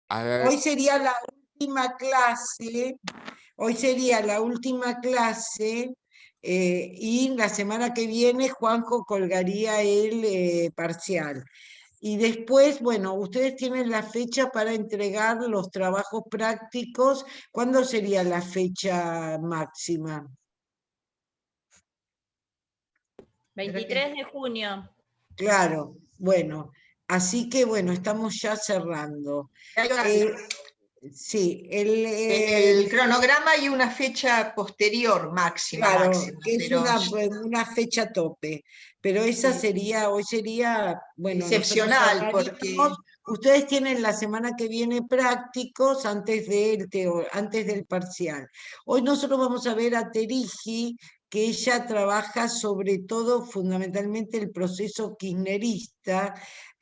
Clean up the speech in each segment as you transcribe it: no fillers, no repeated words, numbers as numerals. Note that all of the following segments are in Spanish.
A ver, Hoy sería la última clase, hoy sería la última clase y la semana que viene Juanjo colgaría el parcial. Y después, bueno, ustedes tienen la fecha para entregar los trabajos prácticos. ¿Cuándo sería la fecha máxima? 23 de junio. Claro, bueno, así que bueno, estamos ya cerrando. Sí, En el cronograma hay una fecha posterior máxima, claro, que es pero una fecha tope, pero esa sí, sería, hoy sería, bueno, nosotros excepcional, porque cerraríamos. Ustedes tienen la semana que viene prácticos antes del parcial. Hoy nosotros vamos a ver a Terigi, que ella trabaja sobre todo, fundamentalmente, el proceso kirchnerista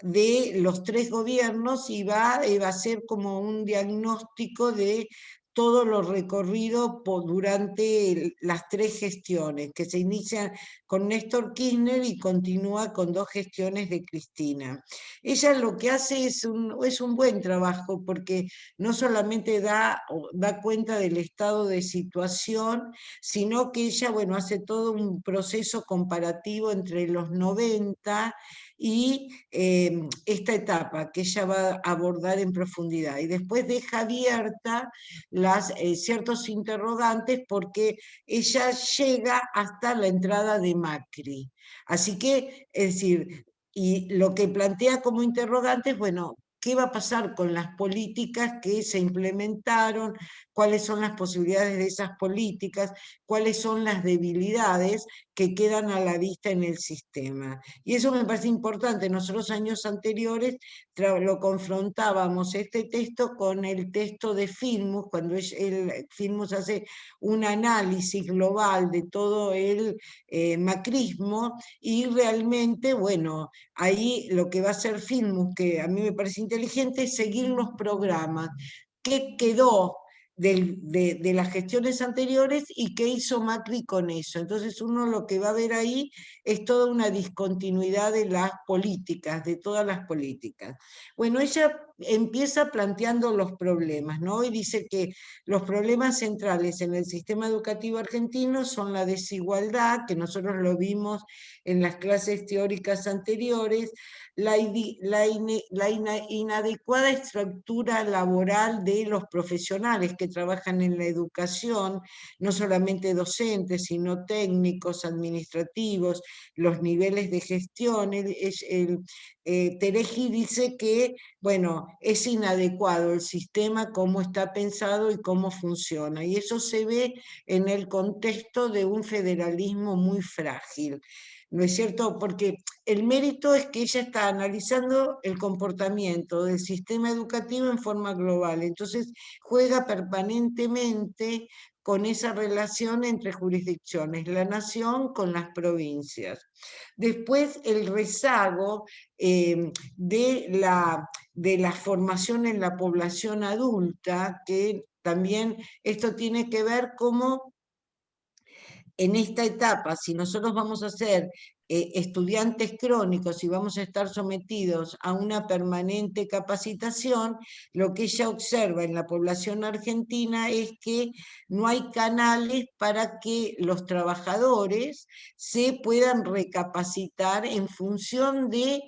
de los tres gobiernos y va a hacer como un diagnóstico de todo lo recorrido durante las tres gestiones, que se inician con Néstor Kirchner y continúa con 2 gestiones de Cristina. Ella lo que hace es un buen trabajo porque no solamente da cuenta del estado de situación, sino que ella, bueno, hace todo un proceso comparativo entre los 90 y esta etapa que ella va a abordar en profundidad. Y después deja abierta ciertos interrogantes porque ella llega hasta la entrada de Macri. Así que, es decir, y lo que plantea como interrogante es, bueno, ¿qué va a pasar con las políticas que se implementaron? ¿Cuáles son las posibilidades de esas políticas? ¿Cuáles son las debilidades que quedan a la vista en el sistema? Y eso me parece importante. Nosotros años anteriores lo confrontábamos este texto con el texto de Filmus, cuando Filmus hace un análisis global de todo el macrismo, y realmente, bueno, ahí lo que va a hacer Filmus, que a mí me parece inteligente, es seguir los programas. ¿Qué quedó de las gestiones anteriores y qué hizo Macri con eso? Entonces uno lo que va a ver ahí es toda una discontinuidad de las políticas, de todas las políticas. Bueno, ella empieza planteando los problemas, ¿no? Y dice que los problemas centrales en el sistema educativo argentino son la desigualdad, que nosotros lo vimos en las clases teóricas anteriores, la inadecuada estructura laboral de los profesionales que trabajan en la educación, no solamente docentes, sino técnicos, administrativos, los niveles de gestión. Teregi dice que, bueno, es inadecuado el sistema, cómo está pensado y cómo funciona, y eso se ve en el contexto de un federalismo muy frágil. ¿No es cierto? Porque el mérito es que ella está analizando el comportamiento del sistema educativo en forma global, entonces juega permanentemente con esa relación entre jurisdicciones, la nación con las provincias. Después el rezago de la formación en la población adulta, que también esto tiene que ver cómo en esta etapa, si nosotros vamos a ser estudiantes crónicos y vamos a estar sometidos a una permanente capacitación, lo que ella observa en la población argentina es que no hay canales para que los trabajadores se puedan recapacitar en función de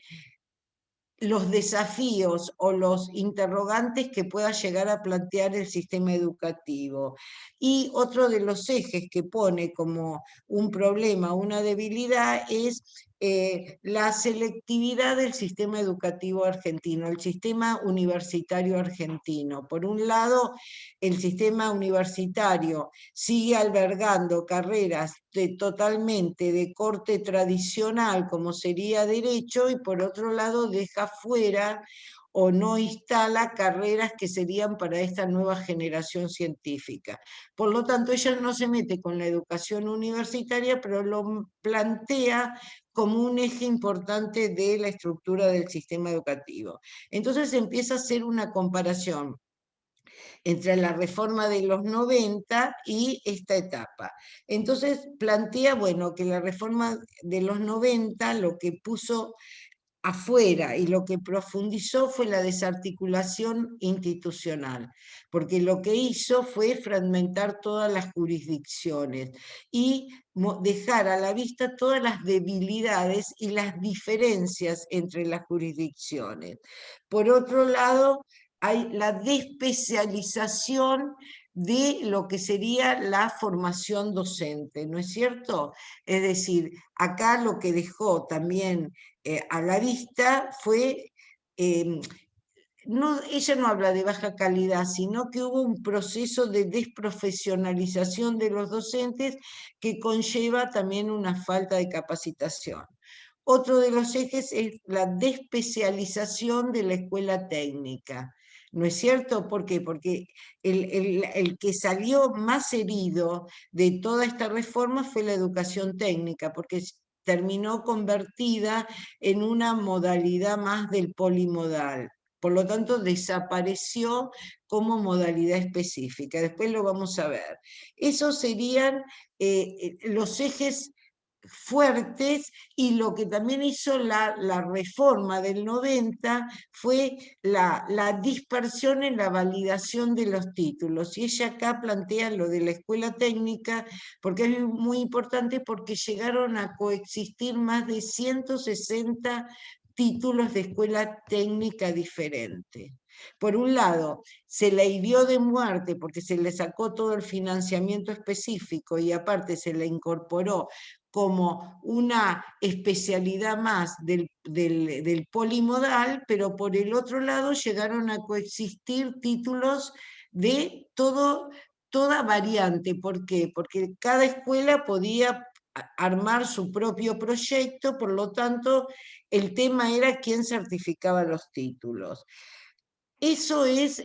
los desafíos o los interrogantes que pueda llegar a plantear el sistema educativo. Y otro de los ejes que pone como un problema, una debilidad, es la selectividad del sistema educativo argentino, el sistema universitario argentino. Por un lado, el sistema universitario sigue albergando carreras totalmente de corte tradicional, como sería derecho, y por otro lado deja fuera o no instala carreras que serían para esta nueva generación científica. Por lo tanto, ella no se mete con la educación universitaria, pero lo plantea como un eje importante de la estructura del sistema educativo. Entonces empieza a hacer una comparación entre la reforma de los 90 y esta etapa. Entonces plantea, bueno, que la reforma de los 90 lo que puso afuera, y lo que profundizó fue la desarticulación institucional, porque lo que hizo fue fragmentar todas las jurisdicciones y dejar a la vista todas las debilidades y las diferencias entre las jurisdicciones. Por otro lado, hay la despecialización de lo que sería la formación docente, ¿no es cierto? Es decir, acá lo que dejó también a la vista fue, ella no habla de baja calidad, sino que hubo un proceso de desprofesionalización de los docentes que conlleva también una falta de capacitación. Otro de los ejes es la despecialización de la escuela técnica. ¿No es cierto? ¿Por qué? Porque el que salió más herido de toda esta reforma fue la educación técnica, porque terminó convertida en una modalidad más del polimodal. Por lo tanto, desapareció como modalidad específica. Después lo vamos a ver. Esos serían los ejes fuertes, y lo que también hizo la reforma del 90 fue la dispersión en la validación de los títulos. Y ella acá plantea lo de la escuela técnica, porque es muy importante, porque llegaron a coexistir más de 160 títulos de escuela técnica diferente. Por un lado, se la hirió de muerte porque se le sacó todo el financiamiento específico y aparte se le incorporó como una especialidad más del polimodal, pero por el otro lado llegaron a coexistir títulos de toda variante. ¿Por qué? Porque cada escuela podía armar su propio proyecto, por lo tanto, el tema era quién certificaba los títulos. Eso es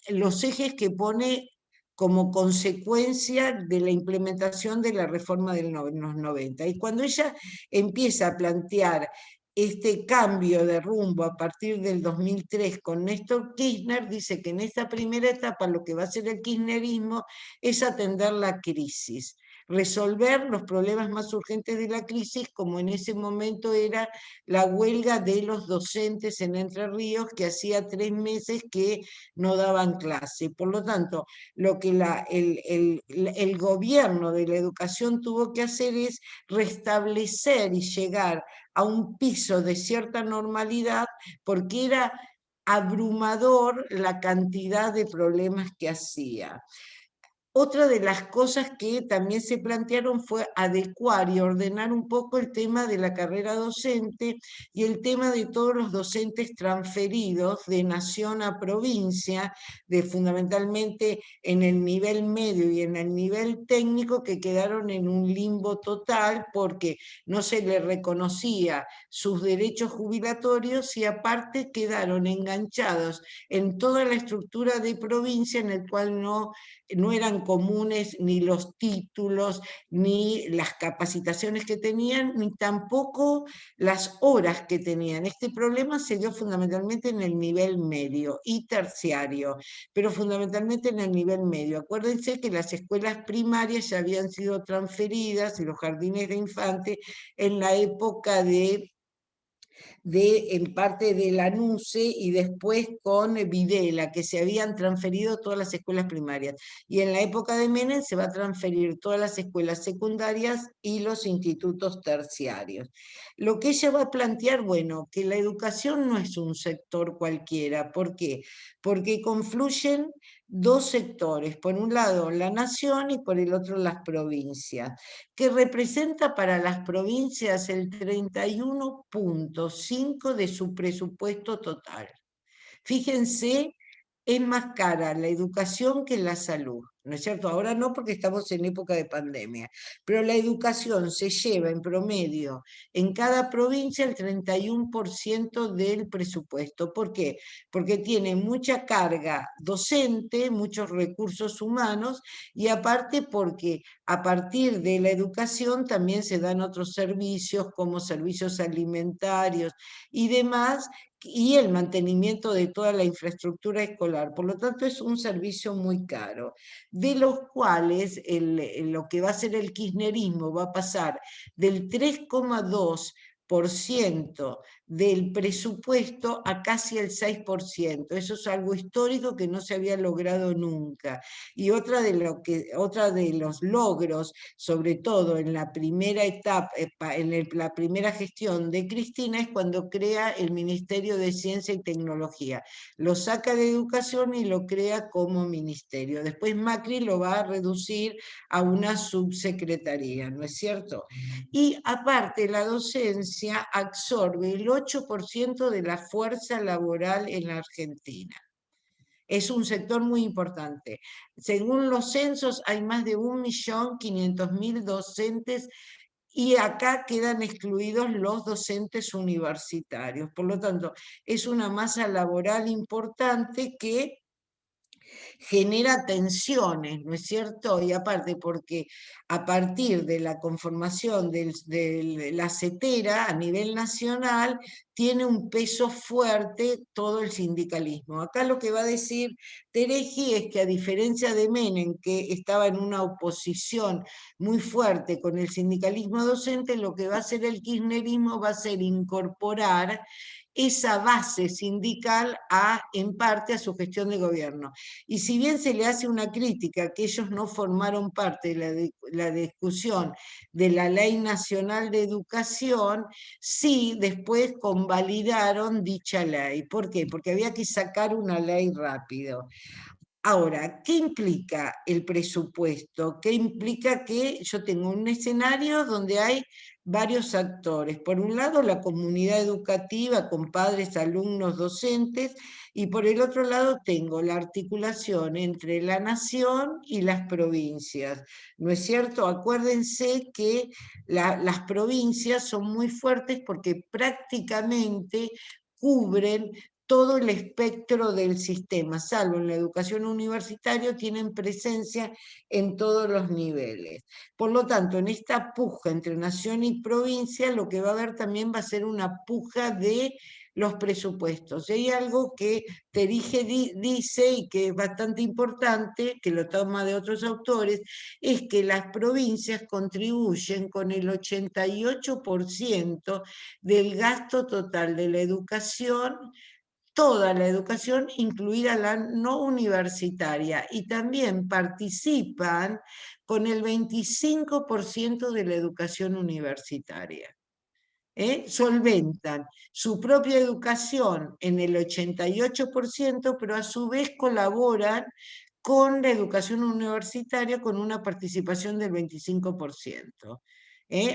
los ejes que pone como consecuencia de la implementación de la reforma de los 90. Y cuando ella empieza a plantear este cambio de rumbo a partir del 2003 con Néstor Kirchner, dice que en esta primera etapa lo que va a hacer el kirchnerismo es atender la crisis, resolver los problemas más urgentes de la crisis, como en ese momento era la huelga de los docentes en Entre Ríos, que hacía 3 meses que no daban clase. Por lo tanto, lo que el gobierno de la educación tuvo que hacer es restablecer y llegar a un piso de cierta normalidad, porque era abrumador la cantidad de problemas que hacía. Otra de las cosas que también se plantearon fue adecuar y ordenar un poco el tema de la carrera docente y el tema de todos los docentes transferidos de nación a provincia, fundamentalmente en el nivel medio y en el nivel técnico, que quedaron en un limbo total porque no se les reconocía sus derechos jubilatorios y aparte quedaron enganchados en toda la estructura de provincia, en el cual no eran comunes ni los títulos, ni las capacitaciones que tenían, ni tampoco las horas que tenían. Este problema se dio fundamentalmente en el nivel medio y terciario, pero fundamentalmente en el nivel medio. Acuérdense que las escuelas primarias ya habían sido transferidas y los jardines de infantes en la época en parte de la NUCE y después con Videla, que se habían transferido todas las escuelas primarias. Y en la época de Menem se va a transferir todas las escuelas secundarias y los institutos terciarios. Lo que ella va a plantear, bueno, que la educación no es un sector cualquiera. ¿Por qué? Porque confluyen dos sectores, por un lado la nación y por el otro las provincias, que representa para las provincias el 31,5% de su presupuesto total. Fíjense, es más cara la educación que la salud, ¿no es cierto? Ahora no, porque estamos en época de pandemia, pero la educación se lleva en promedio en cada provincia el 31% del presupuesto. ¿Por qué? Porque tiene mucha carga docente, muchos recursos humanos, y aparte porque a partir de la educación también se dan otros servicios como servicios alimentarios y demás, y el mantenimiento de toda la infraestructura escolar. Por lo tanto, es un servicio muy caro, de los cuales lo que va a ser el kirchnerismo va a pasar del 3,2 del presupuesto a casi el 6%. Eso es algo histórico que no se había logrado nunca. Y otra de los logros, sobre todo en la primera etapa, la primera gestión de Cristina, es cuando crea el Ministerio de Ciencia y Tecnología. Lo saca de Educación y lo crea como ministerio. Después Macri lo va a reducir a una subsecretaría, ¿no es cierto? Y aparte la docencia absorbe el 8% de la fuerza laboral en la Argentina. Es un sector muy importante. Según los censos, hay más de 1.500.000 docentes y acá quedan excluidos los docentes universitarios. Por lo tanto, es una masa laboral importante que genera tensiones, ¿no es cierto? Y aparte porque a partir de la conformación de la CETERA a nivel nacional, tiene un peso fuerte todo el sindicalismo. Acá lo que va a decir Tereji es que a diferencia de Menem, que estaba en una oposición muy fuerte con el sindicalismo docente, lo que va a hacer el kirchnerismo va a ser incorporar esa base sindical en parte a su gestión de gobierno. Y si bien se le hace una crítica que ellos no formaron parte de la discusión de la Ley Nacional de Educación, sí después convalidaron dicha ley. ¿Por qué? Porque había que sacar una ley rápido. Ahora, ¿qué implica el presupuesto? ¿Qué implica que yo tengo un escenario donde hay varios actores? Por un lado, la comunidad educativa con padres, alumnos, docentes, y por el otro lado tengo la articulación entre la nación y las provincias. ¿No es cierto? Acuérdense que las provincias son muy fuertes porque prácticamente cubren todo el espectro del sistema, salvo en la educación universitaria, tienen presencia en todos los niveles. Por lo tanto, en esta puja entre nación y provincia, lo que va a haber también va a ser una puja de los presupuestos. Y hay algo que Terige dice y que es bastante importante, que lo toma de otros autores, es que las provincias contribuyen con el 88% del gasto total de la educación, toda la educación, incluida la no universitaria, y también participan con el 25% de la educación universitaria. Solventan su propia educación en el 88%, pero a su vez colaboran con la educación universitaria con una participación del 25%.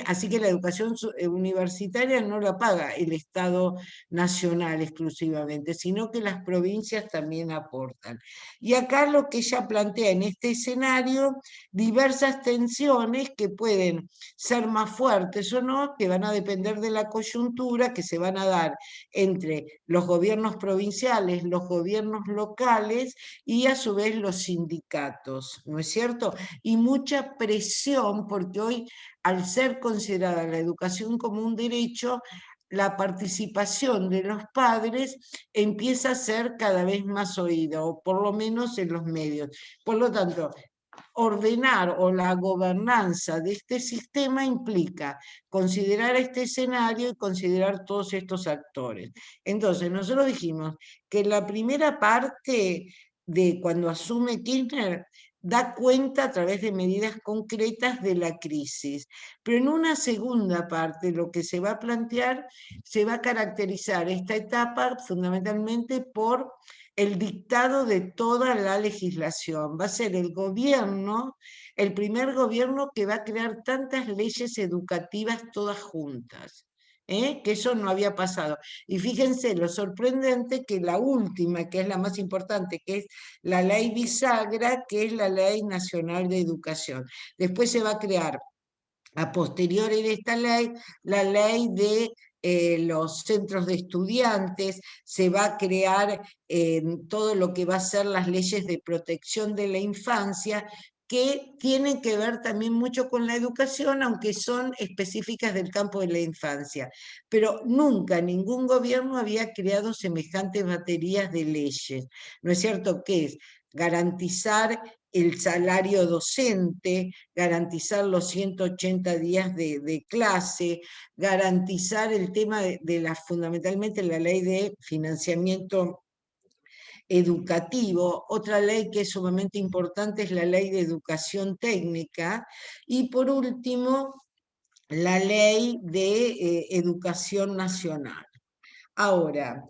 Así que la educación universitaria no la paga el Estado nacional exclusivamente, sino que las provincias también aportan. Y acá lo que ella plantea en este escenario, diversas tensiones que pueden ser más fuertes o no, que van a depender de la coyuntura, que se van a dar entre los gobiernos provinciales, los gobiernos locales y a su vez los sindicatos, ¿no es cierto? Y mucha presión, porque hoy, al ser considerada la educación como un derecho, la participación de los padres empieza a ser cada vez más oída, o por lo menos en los medios. Por lo tanto, ordenar o la gobernanza de este sistema implica considerar este escenario y considerar todos estos actores. Entonces, nosotros dijimos que la primera parte de cuando asume Kirchner da cuenta a través de medidas concretas de la crisis, pero en una segunda parte lo que se va a plantear, se va a caracterizar esta etapa fundamentalmente por el dictado de toda la legislación. Va a ser el gobierno, el primer gobierno que va a crear tantas leyes educativas todas juntas. Que eso no había pasado. Y fíjense lo sorprendente que la última, que es la más importante, que es la ley bisagra, que es la Ley Nacional de Educación. Después se va a crear, a posteriori de esta ley, la ley de los centros de estudiantes, se va a crear todo lo que va a ser las leyes de protección de la infancia, que tienen que ver también mucho con la educación, aunque son específicas del campo de la infancia. Pero nunca ningún gobierno había creado semejantes baterías de leyes. ¿No es cierto? ¿Qué es? Garantizar el salario docente, garantizar los 180 días de clase, garantizar el tema fundamentalmente la ley de financiamiento educativo. Otra ley que es sumamente importante es la ley de educación técnica. Y por último, la ley de educación nacional. Ahora,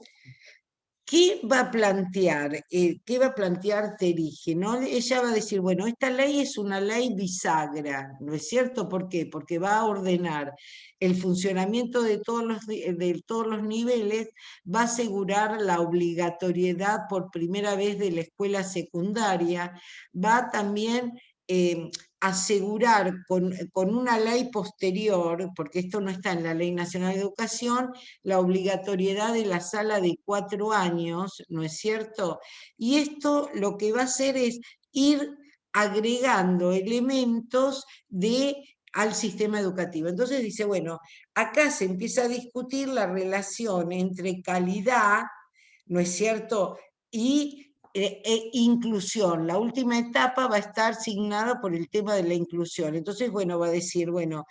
¿qué va a plantear? ¿Qué va a plantear Terige? ¿No? Ella va a decir, bueno, esta ley es una ley bisagra, ¿no es cierto? ¿Por qué? Porque va a ordenar el funcionamiento de todos los niveles, va a asegurar la obligatoriedad por primera vez de la escuela secundaria, va también asegurar con una ley posterior, porque esto no está en la Ley Nacional de Educación, la obligatoriedad de la sala de 4 años, ¿no es cierto? Y esto lo que va a hacer es ir agregando elementos al sistema educativo. Entonces dice, bueno, acá se empieza a discutir la relación entre calidad, ¿no es cierto?, y inclusión. La última etapa va a estar signada por el tema de la inclusión. Entonces, bueno, va a decir, bueno,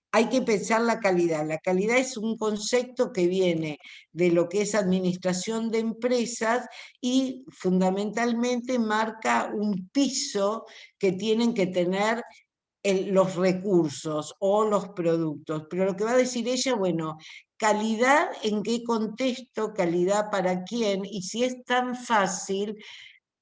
hay que pensar la calidad. La calidad es un concepto que viene de lo que es administración de empresas y fundamentalmente marca un piso que tienen que tener los recursos o los productos. Pero lo que va a decir ella, bueno, calidad en qué contexto, calidad para quién, y si es tan fácil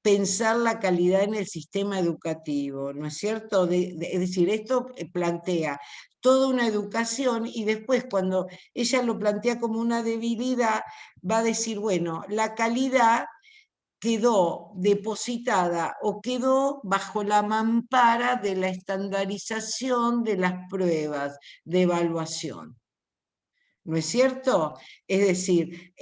pensar la calidad en el sistema educativo, ¿no es cierto? Es decir, esto plantea toda una educación y después cuando ella lo plantea como una debilidad, va a decir, bueno, la calidad quedó depositada o quedó bajo la mampara de la estandarización de las pruebas de evaluación. ¿No es cierto? Es decir,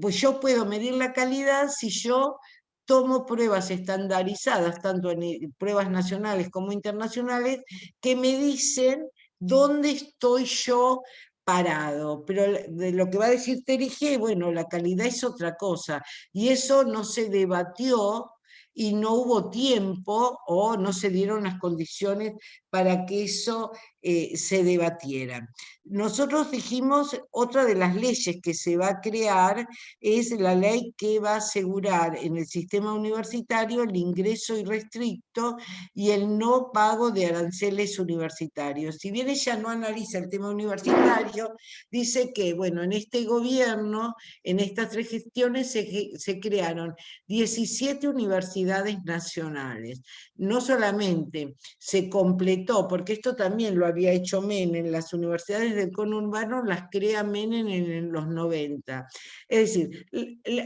pues yo puedo medir la calidad si yo tomo pruebas estandarizadas, tanto en pruebas nacionales como internacionales, que me dicen dónde estoy yo parado. Pero de lo que va a decir Terige, bueno, la calidad es otra cosa. Y eso no se debatió y no hubo tiempo o no se dieron las condiciones para que eso se debatiera. Nosotros dijimos, otra de las leyes que se va a crear es la ley que va a asegurar en el sistema universitario el ingreso irrestricto y el no pago de aranceles universitarios. Si bien ella no analiza el tema universitario, dice que, bueno, en este gobierno, en estas 3 gestiones se crearon 17 universidades nacionales. No solamente se completó, porque esto también lo había hecho Menem, las universidades del conurbano las crea Menem en los 90. Es decir,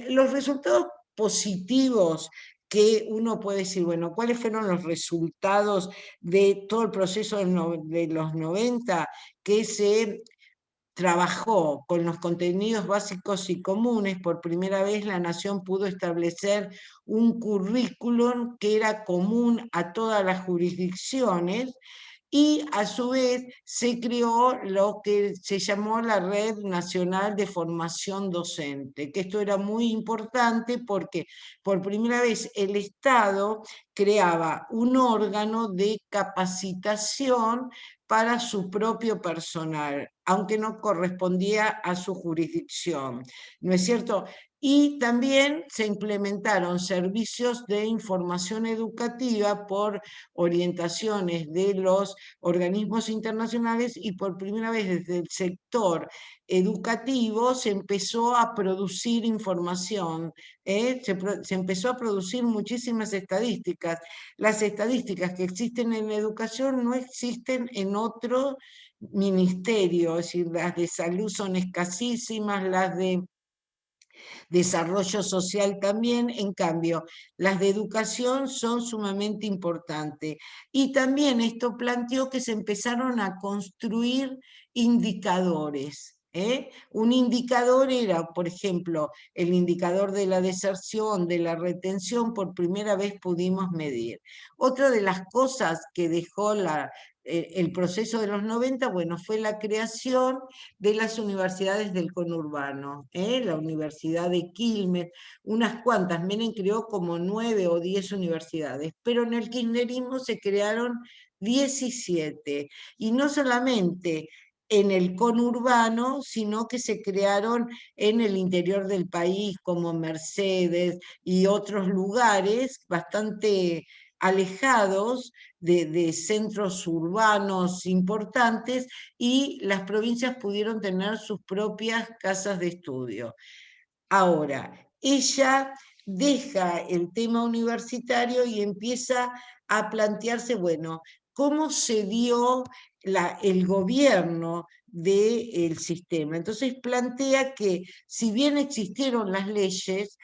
los resultados positivos que uno puede decir, bueno, ¿cuáles fueron los resultados de todo el proceso de los 90? Que se trabajó con los contenidos básicos y comunes. Por primera vez la nación pudo establecer un currículum que era común a todas las jurisdicciones y a su vez se creó lo que se llamó la Red Nacional de Formación Docente, que esto era muy importante porque por primera vez el Estado creaba un órgano de capacitación para su propio personal, aunque no correspondía a su jurisdicción, ¿no es cierto? Y también se implementaron servicios de información educativa por orientaciones de los organismos internacionales y por primera vez desde el sector educativo se empezó a producir información, se empezó a producir muchísimas estadísticas. Las estadísticas que existen en la educación no existen en otro ministerio, es decir, las de salud son escasísimas, las de desarrollo social también, en cambio, las de educación son sumamente importantes. Y también esto planteó que se empezaron a construir indicadores. Un indicador era, por ejemplo, el indicador de la deserción, de la retención, por primera vez pudimos medir. Otra de las cosas que dejó el proceso de los 90, bueno, fue la creación de las universidades del conurbano, la Universidad de Quilmes, unas cuantas. Menem creó como 9 o 10 universidades, pero en el kirchnerismo se crearon 17, y no solamente en el conurbano, sino que se crearon en el interior del país, como Mercedes y otros lugares bastante alejados de centros urbanos importantes, y las provincias pudieron tener sus propias casas de estudio. Ahora, ella deja el tema universitario y empieza a plantearse, bueno, cómo se dio el gobierno del sistema. Entonces plantea que si bien existieron las leyes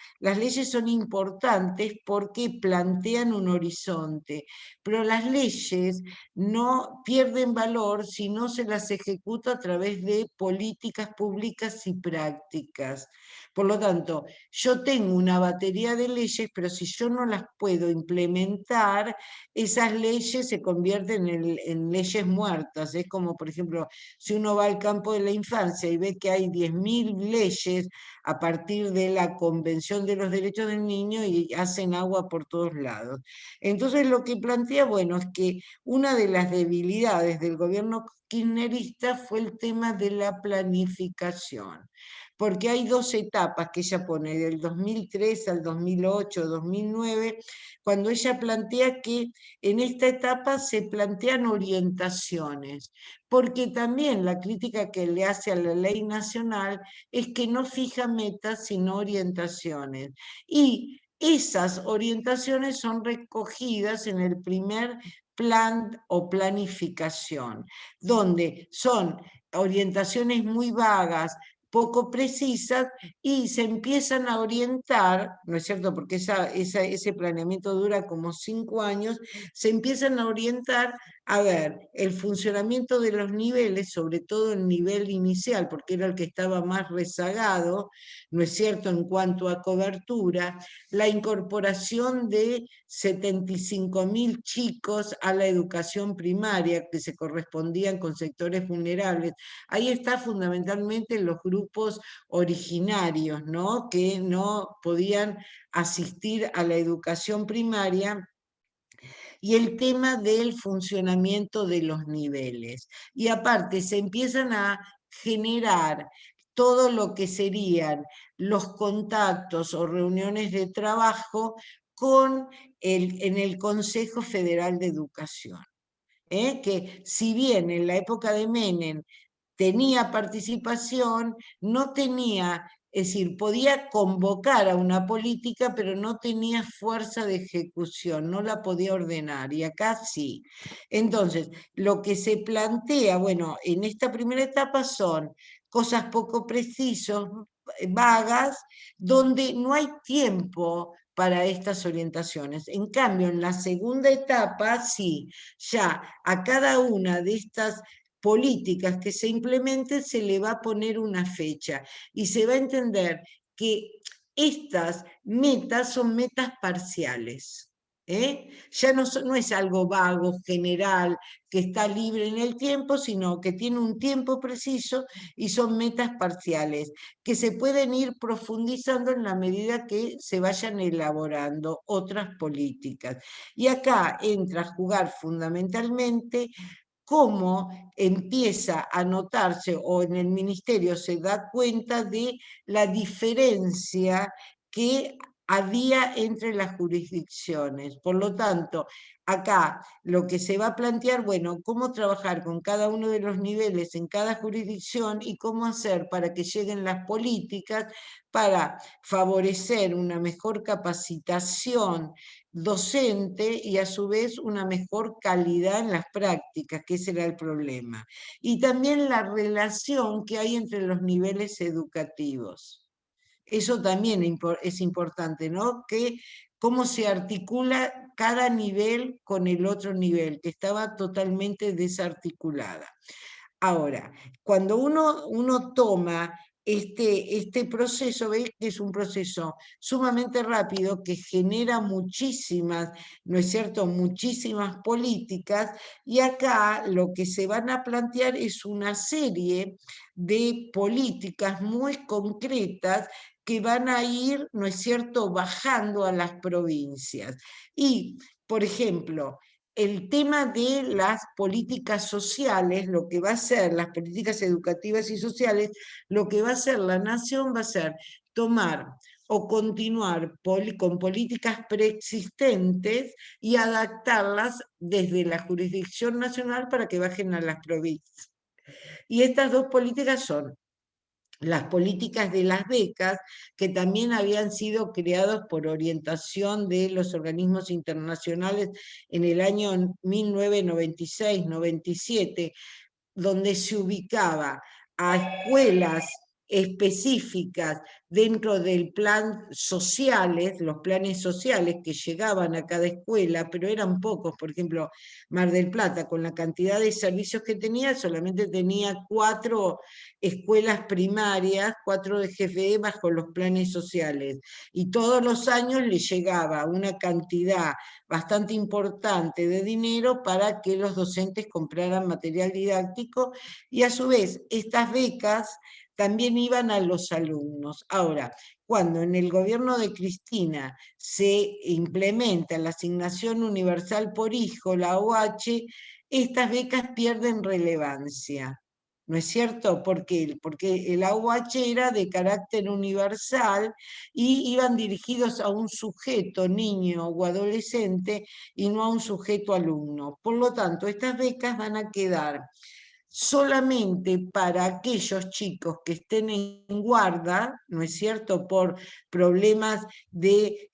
son importantes porque plantean un horizonte, pero las leyes no pierden valor si no se las ejecuta a través de políticas públicas y prácticas. Por lo tanto, yo tengo una batería de leyes, pero si yo no las puedo implementar, esas leyes se convierten en leyes muertas. Es como, por ejemplo, si uno va al campo de la infancia y ve que hay 10.000 leyes a partir de la Convención de los Derechos del Niño y hacen agua por todos lados. Entonces, lo que plantea, bueno, es que una de las debilidades del gobierno kirchnerista fue el tema de la planificación, porque hay 2 etapas que ella pone, del 2003 al 2008, 2009, cuando ella plantea que en esta etapa se plantean orientaciones, porque también la crítica que le hace a la ley nacional es que no fija metas, sino orientaciones. Y esas orientaciones son recogidas en el primer plan o planificación, donde son orientaciones muy vagas, poco precisas, y se empiezan a orientar, ¿no es cierto? Porque ese planeamiento dura como 5 años, se empiezan a orientar a ver el funcionamiento de los niveles, sobre todo el nivel inicial, porque era el que estaba más rezagado, ¿no es cierto?, en cuanto a cobertura, la incorporación de 75.000 chicos a la educación primaria que se correspondían con sectores vulnerables. Ahí está fundamentalmente los grupos originarios, ¿no?, que no podían asistir a la educación primaria, y el tema del funcionamiento de los niveles. Y aparte se empiezan a generar todo lo que serían los contactos o reuniones de trabajo en el Consejo Federal de Educación. Que si bien en la época de Menem tenía participación, no tenía, es decir, podía convocar a una política, pero no tenía fuerza de ejecución, no la podía ordenar, y acá sí. Entonces, lo que se plantea, bueno, en esta primera etapa son cosas poco precisas, vagas, donde no hay tiempo para estas orientaciones. En cambio, en la segunda etapa, sí, ya a cada una de estas políticas que se implementen se le va a poner una fecha, y se va a entender que estas metas son metas parciales. Ya no es algo vago, general, que está libre en el tiempo, sino que tiene un tiempo preciso y son metas parciales, que se pueden ir profundizando en la medida que se vayan elaborando otras políticas. Y acá entra a jugar fundamentalmente cómo empieza a notarse, o en el ministerio se da cuenta de la diferencia que había entre las jurisdicciones. Por lo tanto, acá lo que se va a plantear, bueno, cómo trabajar con cada uno de los niveles en cada jurisdicción y cómo hacer para que lleguen las políticas para favorecer una mejor capacitación docente y a su vez una mejor calidad en las prácticas, que ese era el problema. Y también la relación que hay entre los niveles educativos. Eso también es importante, ¿no? Que cómo se articula cada nivel con el otro nivel, que estaba totalmente desarticulada. Ahora, cuando uno toma este proceso, veis que es un proceso sumamente rápido que genera muchísimas, ¿no es cierto?, muchísimas políticas, y acá lo que se van a plantear es una serie de políticas muy concretas que van a ir, ¿no es cierto?, bajando a las provincias. Y, por ejemplo, el tema de las políticas sociales, lo que va a ser las políticas educativas y sociales, lo que va a hacer la nación va a ser tomar o continuar con políticas preexistentes y adaptarlas desde la jurisdicción nacional para que bajen a las provincias. Y estas dos políticas son las políticas de las becas, que también habían sido creadas por orientación de los organismos internacionales en el año 1996-97, donde se ubicaba a escuelas específicas dentro del plan sociales, los planes sociales que llegaban a cada escuela, pero eran pocos. Por ejemplo, Mar del Plata, con la cantidad de servicios que tenía, solamente tenía 4 escuelas primarias, 4 de GFE bajo los planes sociales, y todos los años le llegaba una cantidad bastante importante de dinero para que los docentes compraran material didáctico, y a su vez estas becas también iban a los alumnos. Ahora, cuando en el gobierno de Cristina se implementa la asignación universal por hijo, la OH, estas becas pierden relevancia. ¿No es cierto? ¿Por qué? Porque el AUH era de carácter universal y iban dirigidos a un sujeto, niño o adolescente, y no a un sujeto alumno. Por lo tanto, estas becas van a quedar solamente para aquellos chicos que estén en guarda, ¿no es cierto?, por problemas de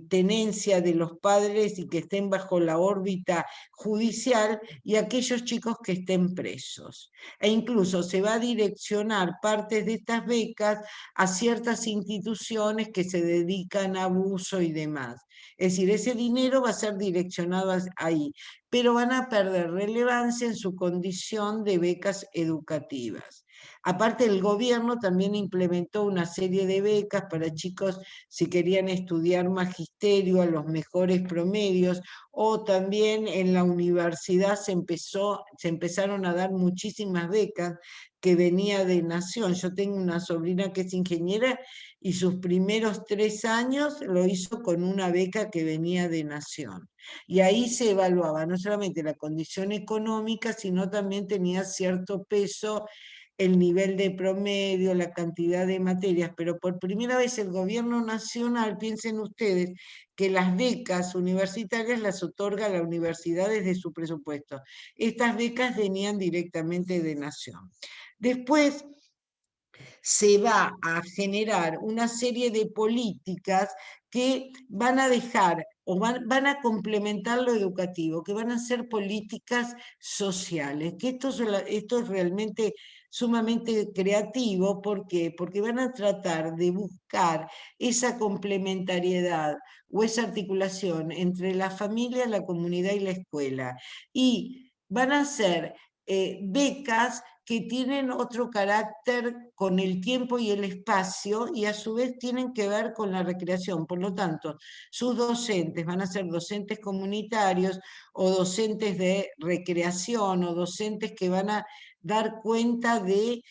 tenencia de los padres y que estén bajo la órbita judicial, y aquellos chicos que estén presos. E incluso se va a direccionar partes de estas becas a ciertas instituciones que se dedican a abuso y demás. Es decir, ese dinero va a ser direccionado ahí, pero van a perder relevancia en su condición de becas educativas. Aparte, el gobierno también implementó una serie de becas para chicos si querían estudiar magisterio a los mejores promedios, o también en la universidad se empezaron a dar muchísimas becas que venía de Nación. Yo tengo una sobrina que es ingeniera y sus primeros 3 años lo hizo con una beca que venía de Nación. Y ahí se evaluaba no solamente la condición económica, sino también tenía cierto peso el nivel de promedio, la cantidad de materias, pero por primera vez el gobierno nacional, piensen ustedes, que las becas universitarias las otorga la universidad desde su presupuesto. Estas becas venían directamente de Nación. Después se va a generar una serie de políticas que van a dejar o van a complementar lo educativo, que van a ser políticas sociales, que esto es realmente sumamente creativo. ¿Por qué? Porque van a tratar de buscar esa complementariedad o esa articulación entre la familia, la comunidad y la escuela. Y van a ser becas que tienen otro carácter con el tiempo y el espacio, y a su vez tienen que ver con la recreación. Por lo tanto, sus docentes van a ser docentes comunitarios o docentes de recreación o docentes que van a dar cuenta de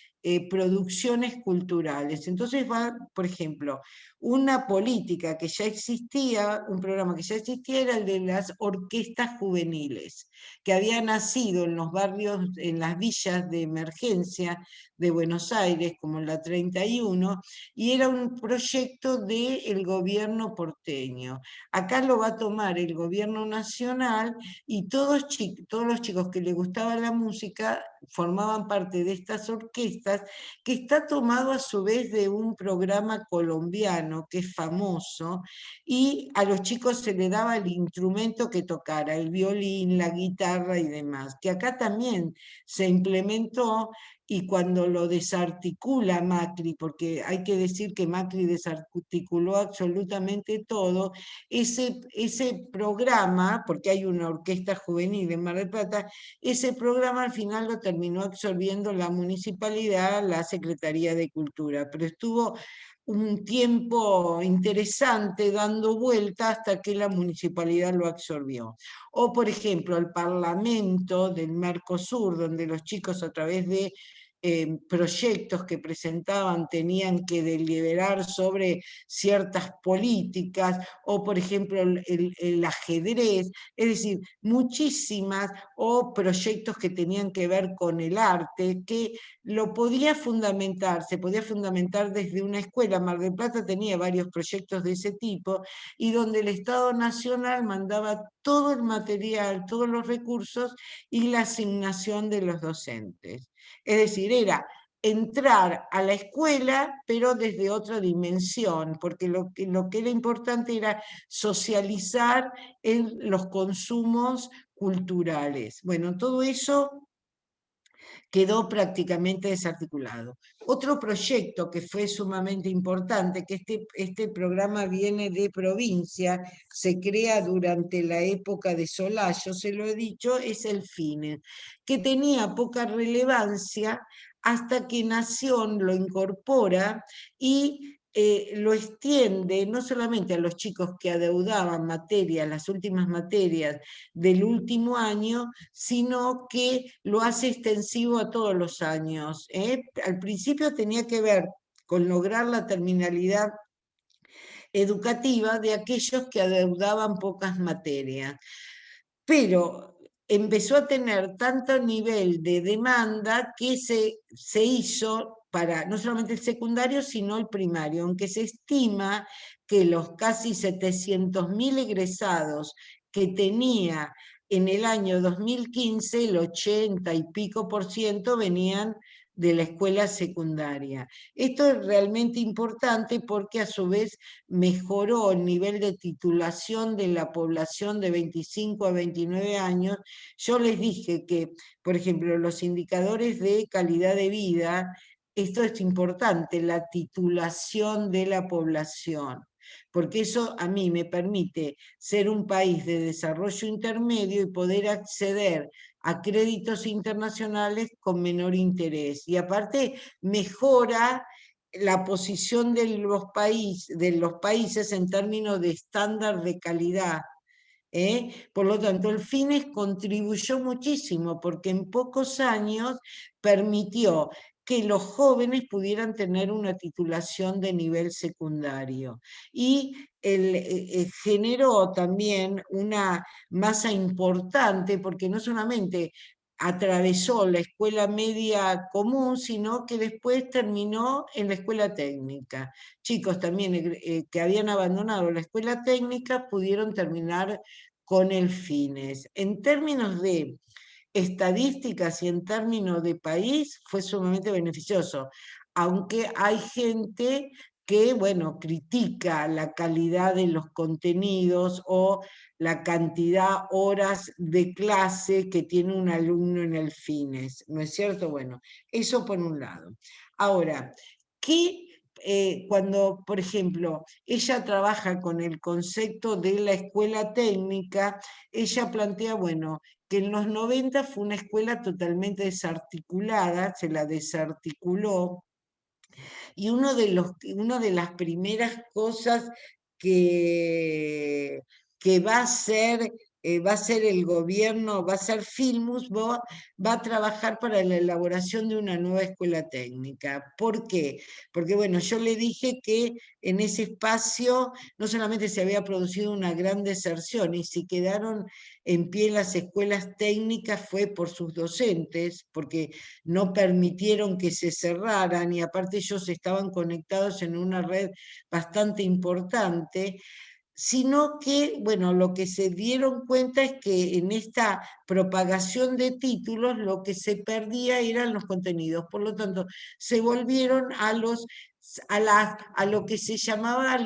producciones culturales. Entonces va, por ejemplo, una política que ya existía, un programa que ya existía, era el de las orquestas juveniles, que había nacido en los barrios, en las villas de emergencia de Buenos Aires, como la 31, y era un proyecto del gobierno porteño. Acá lo va a tomar el gobierno nacional, y todos los chicos que les gustaba la música formaban parte de estas orquestas, que está tomado a su vez de un programa colombiano piano, que es famoso, y a los chicos se les daba el instrumento que tocara, el violín, la guitarra y demás, que acá también se implementó. Y cuando lo desarticula Macri, porque hay que decir que Macri desarticuló absolutamente todo, ese programa, porque hay una orquesta juvenil en Mar del Plata, ese programa al final lo terminó absorbiendo la municipalidad, la Secretaría de Cultura, pero estuvo un tiempo interesante dando vuelta hasta que la municipalidad lo absorbió. O, por ejemplo, el Parlamento del Mercosur, donde los chicos a través de proyectos que presentaban tenían que deliberar sobre ciertas políticas, o por ejemplo el ajedrez, es decir, muchísimas, o proyectos que tenían que ver con el arte, que lo podía fundamentar, se podía fundamentar desde una escuela. Mar del Plata tenía varios proyectos de ese tipo, y donde el Estado Nacional mandaba todo el material, todos los recursos y la asignación de los docentes. Es decir, era entrar a la escuela, pero desde otra dimensión, porque lo que era importante era socializar en los consumos culturales. Bueno, todo eso quedó prácticamente desarticulado. Otro proyecto que fue sumamente importante, que este programa viene de provincia, se crea durante la época de Solá, yo se lo he dicho, es el FINE, que tenía poca relevancia hasta que Nación lo incorpora y lo extiende no solamente a los chicos que adeudaban materias, las últimas materias del último año, sino que lo hace extensivo a todos los años. Al principio tenía que ver con lograr la terminalidad educativa de aquellos que adeudaban pocas materias, pero empezó a tener tanto nivel de demanda que se hizo para no solamente el secundario, sino el primario, aunque se estima que los casi 700.000 egresados que tenía en el año 2015, el 80 y pico por ciento venían de la escuela secundaria. Esto es realmente importante porque a su vez mejoró el nivel de titulación de la población de 25 a 29 años. Yo les dije que, por ejemplo, los indicadores de calidad de vida, esto es importante, la titulación de la población, porque eso a mí me permite ser un país de desarrollo intermedio y poder acceder a créditos internacionales con menor interés. Y aparte mejora la posición de los países en términos de estándar de calidad. Por lo tanto, el FINES contribuyó muchísimo porque en pocos años permitió que los jóvenes pudieran tener una titulación de nivel secundario. Y generó también una masa importante, porque no solamente atravesó la escuela media común, sino que después terminó en la escuela técnica. Chicos también que habían abandonado la escuela técnica pudieron terminar con el FINES. En términos de estadísticas y en términos de país fue sumamente beneficioso, aunque hay gente que, bueno, critica la calidad de los contenidos o la cantidad horas de clase que tiene un alumno en el FINES, ¿no es cierto? Bueno, eso por un lado. Ahora, ¿qué cuando, por ejemplo, ella trabaja con el concepto de la escuela técnica, ella plantea, bueno, que en los 90 fue una escuela totalmente desarticulada, se la desarticuló, y una de las primeras cosas que va a ser el gobierno, va a ser Filmus, va a trabajar para la elaboración de una nueva escuela técnica. ¿Por qué? Porque bueno, yo le dije que en ese espacio no solamente se había producido una gran deserción, y si quedaron en pie las escuelas técnicas fue por sus docentes, porque no permitieron que se cerraran, y aparte ellos estaban conectados en una red bastante importante, sino que, bueno, lo que se dieron cuenta es que en esta propagación de títulos lo que se perdía eran los contenidos, por lo tanto, se volvieron a los a lo que se llamaba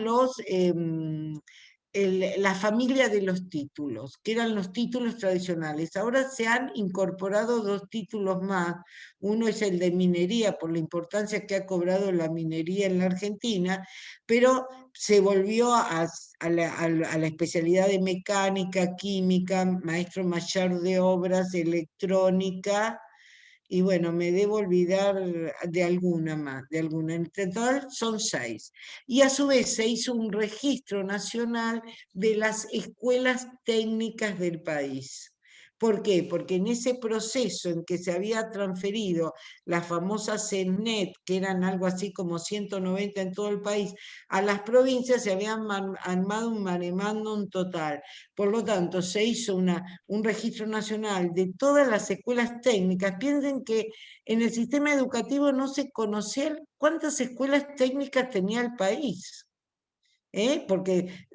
la familia de los títulos, que eran los títulos tradicionales. Ahora se han incorporado 2 títulos más. Uno es el de minería, por la importancia que ha cobrado la minería en la Argentina, pero se volvió a la especialidad de mecánica, química, maestro mayor de obras, electrónica, y bueno, me debo olvidar de alguna más, de alguna. En total son 6. Y a su vez se hizo un registro nacional de las escuelas técnicas del país. ¿Por qué? Porque en ese proceso en que se había transferido las famosas CENET, que eran algo así como 190 en todo el país, a las provincias, se habían armado un maremándum total. Por lo tanto, se hizo un registro nacional de todas las escuelas técnicas. Piensen que en el sistema educativo no se conocía cuántas escuelas técnicas tenía el país. Porque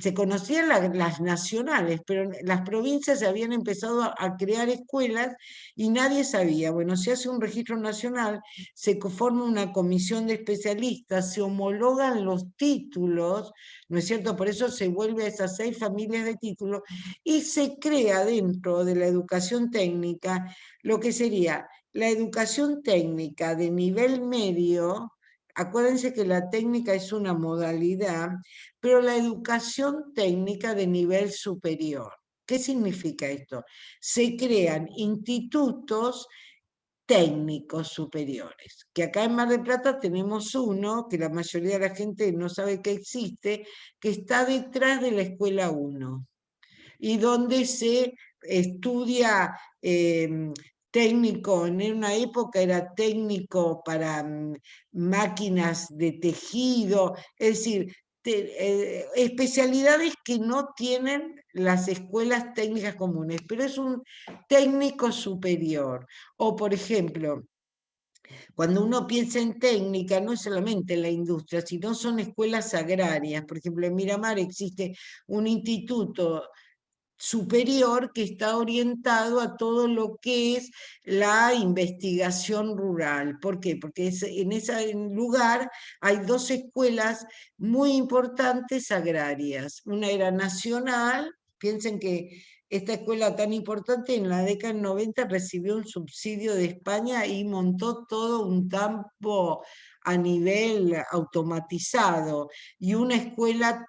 se conocían las nacionales, pero en las provincias se habían empezado a crear escuelas y nadie sabía. Bueno, se hace un registro nacional, se forma una comisión de especialistas, se homologan los títulos, ¿no es cierto? Por eso se vuelve a esas 6 familias de títulos y se crea dentro de la educación técnica lo que sería la educación técnica de nivel medio. Acuérdense que la técnica es una modalidad, pero la educación técnica de nivel superior. ¿Qué significa esto? Se crean institutos técnicos superiores, que acá en Mar del Plata tenemos uno, que la mayoría de la gente no sabe que existe, que está detrás de la Escuela 1, y donde se estudia técnico, en una época era técnico para máquinas de tejido, es decir, especialidades que no tienen las escuelas técnicas comunes, pero es un técnico superior. O, por ejemplo, cuando uno piensa en técnica, no es solamente en la industria, sino son escuelas agrarias. Por ejemplo, en Miramar existe un instituto superior que está orientado a todo lo que es la investigación rural. ¿Por qué? Porque en ese lugar hay 2 escuelas muy importantes agrarias. Una era nacional, piensen que esta escuela tan importante en la década del 90 recibió un subsidio de España y montó todo un campo a nivel automatizado y una escuela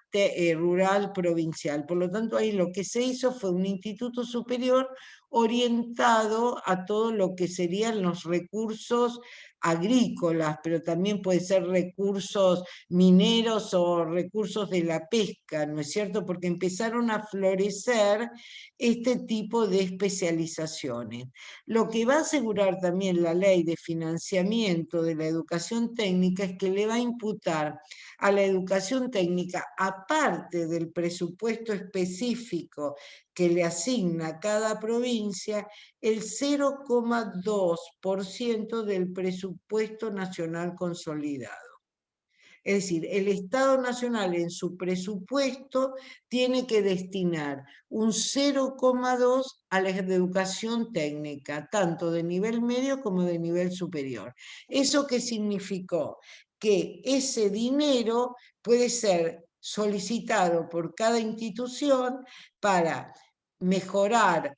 rural provincial. Por lo tanto, ahí lo que se hizo fue un instituto superior orientado a todo lo que serían los recursos agrícolas, pero también puede ser recursos mineros o recursos de la pesca, ¿no es cierto? Porque empezaron a florecer este tipo de especializaciones. Lo que va a asegurar también la ley de financiamiento de la educación técnica es que le va a imputar a la educación técnica, aparte del presupuesto específico que le asigna cada provincia, el 0,2% del presupuesto nacional consolidado. Es decir, el Estado Nacional en su presupuesto tiene que destinar un 0,2 a la educación técnica, tanto de nivel medio como de nivel superior. ¿Eso qué significó? Que ese dinero puede ser solicitado por cada institución para mejorar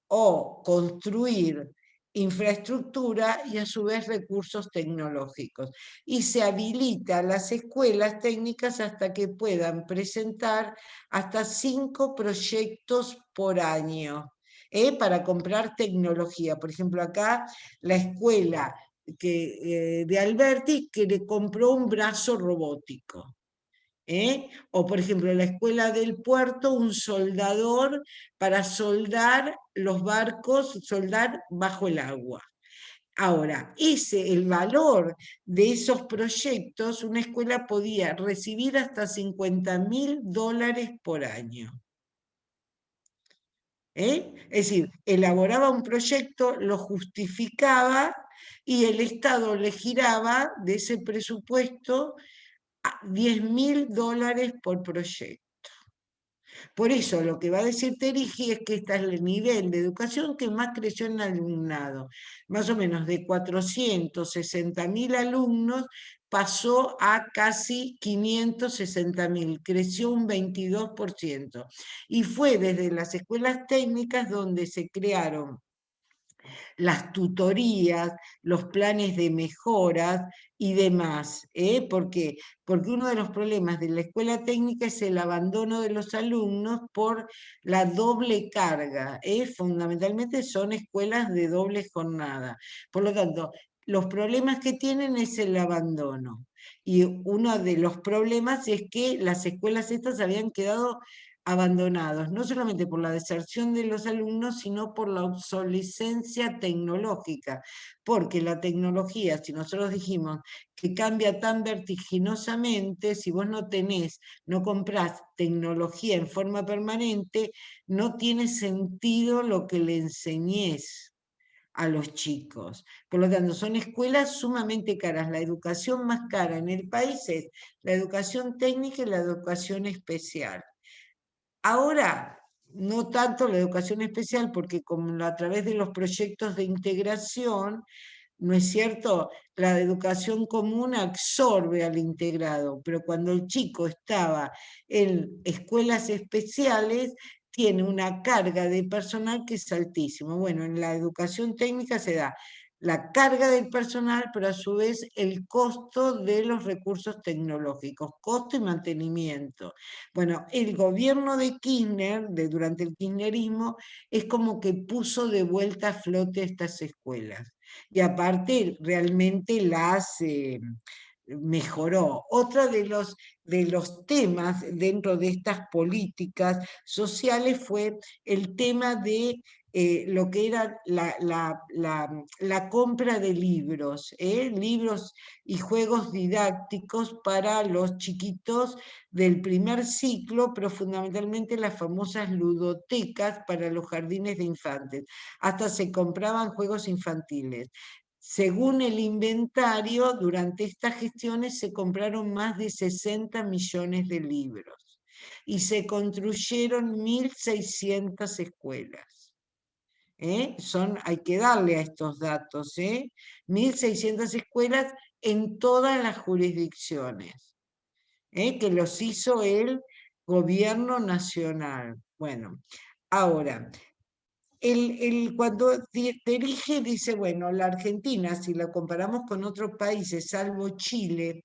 o construir infraestructura y a su vez recursos tecnológicos. Y se habilita a las escuelas técnicas hasta que puedan presentar hasta 5 proyectos por año para comprar tecnología. Por ejemplo, acá la escuela de Alberti que le compró un brazo robótico. O, por ejemplo, en la escuela del puerto, un soldador para soldar los barcos, soldar bajo el agua. Ahora, el valor de esos proyectos, una escuela podía recibir hasta $50.000 por año. Es decir, elaboraba un proyecto, lo justificaba y el Estado le giraba de ese presupuesto $10.000 por proyecto. Por eso lo que va a decir Terigi es que este es el nivel de educación que más creció en alumnado. Más o menos de 460.000 alumnos pasó a casi 560.000, creció un 22%. Y fue desde las escuelas técnicas donde se crearon las tutorías, los planes de mejoras y demás. ¿Por qué? Porque uno de los problemas de la escuela técnica es el abandono de los alumnos por la doble carga. Fundamentalmente son escuelas de doble jornada. Por lo tanto, los problemas que tienen es el abandono. Y uno de los problemas es que las escuelas estas habían quedado abandonados, no solamente por la deserción de los alumnos, sino por la obsolescencia tecnológica, porque la tecnología, si nosotros dijimos que cambia tan vertiginosamente, si vos no comprás tecnología en forma permanente, no tiene sentido lo que le enseñés a los chicos. Por lo tanto, son escuelas sumamente caras. La educación más cara en el país es la educación técnica y la educación especial. Ahora, no tanto la educación especial, porque como a través de los proyectos de integración, ¿no es cierto? La educación común absorbe al integrado, pero cuando el chico estaba en escuelas especiales, tiene una carga de personal que es altísima. Bueno, en la educación técnica se da la carga del personal, pero a su vez el costo de los recursos tecnológicos, costo y mantenimiento. Bueno, el gobierno de Kirchner, durante el kirchnerismo, es como que puso de vuelta a flote estas escuelas. Y aparte realmente las mejoró. Otro de los temas dentro de estas políticas sociales fue el tema de lo que era la compra de libros, libros y juegos didácticos para los chiquitos del primer ciclo, pero fundamentalmente las famosas ludotecas para los jardines de infantes. Hasta se compraban juegos infantiles. Según el inventario, durante estas gestiones se compraron más de 60 millones de libros y se construyeron 1.600 escuelas. Hay que darle a estos datos, 1.600 escuelas en todas las jurisdicciones, que los hizo el gobierno nacional. Bueno, ahora, cuando dirige dice, bueno, la Argentina, si la comparamos con otros países, salvo Chile,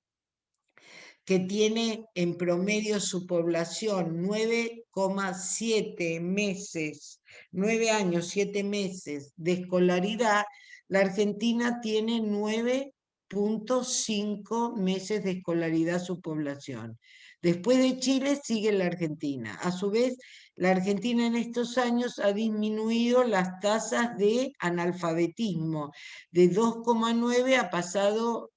que tiene en promedio su población 9,7 meses, 9 años, 7 meses de escolaridad, la Argentina tiene 9,5 meses de escolaridad su población. Después de Chile sigue la Argentina. A su vez, la Argentina en estos años ha disminuido las tasas de analfabetismo. De 2,9 ha pasado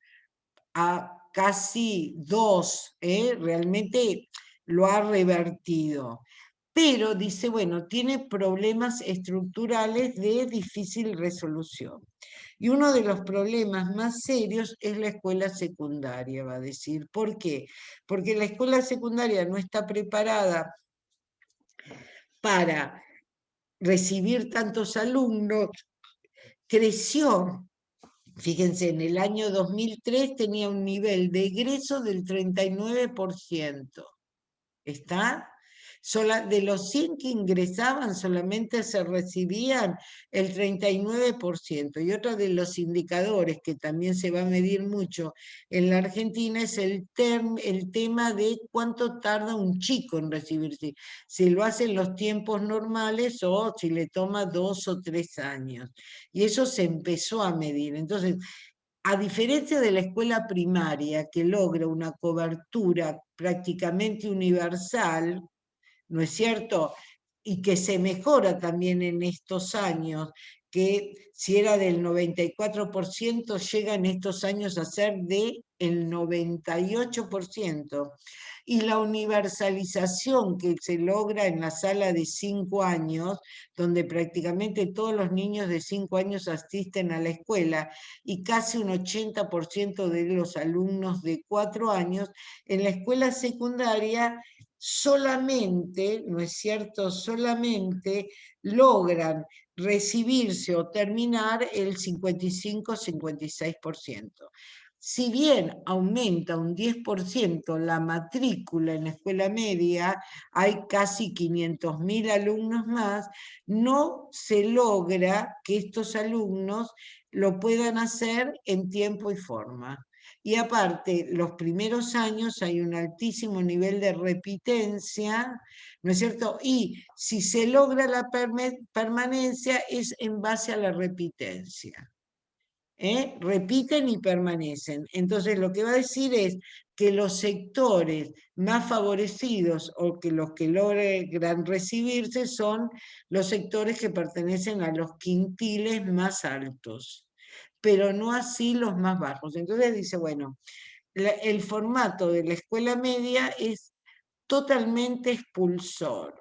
a casi 2, realmente lo ha revertido. Pero dice, bueno, tiene problemas estructurales de difícil resolución. Y uno de los problemas más serios es la escuela secundaria, va a decir. ¿Por qué? Porque la escuela secundaria no está preparada para recibir tantos alumnos. Creció, fíjense, en el año 2003 tenía un nivel de egreso del 39%. ¿Está? De los 100 que ingresaban, solamente se recibían el 39%. Y otro de los indicadores que también se va a medir mucho en la Argentina es el tema de cuánto tarda un chico en recibirse. Si lo hace en los tiempos normales o si le toma 2 o 3 años. Y eso se empezó a medir. Entonces, a diferencia de la escuela primaria, que logra una cobertura prácticamente universal, ¿no es cierto? Y que se mejora también en estos años, que si era del 94%, llega en estos años a ser del 98%. Y la universalización que se logra en la sala de 5 años, donde prácticamente todos los niños de 5 años asisten a la escuela y casi un 80% de los alumnos de 4 años, en la escuela secundaria solamente, ¿no es cierto?, solamente logran recibirse o terminar el 55-56%. si bien aumenta un 10% la matrícula en la escuela media, hay casi 500.000 alumnos más, no se logra que estos alumnos lo puedan hacer en tiempo y forma. Y aparte, los primeros años hay un altísimo nivel de repitencia, ¿no es cierto? Y si se logra la permanencia es en base a la repitencia. Repiten y permanecen. Entonces, lo que va a decir es que los sectores más favorecidos o que los que logran recibirse son los sectores que pertenecen a los quintiles más altos, pero no así los más bajos. Entonces dice, bueno, el formato de la escuela media es totalmente expulsor.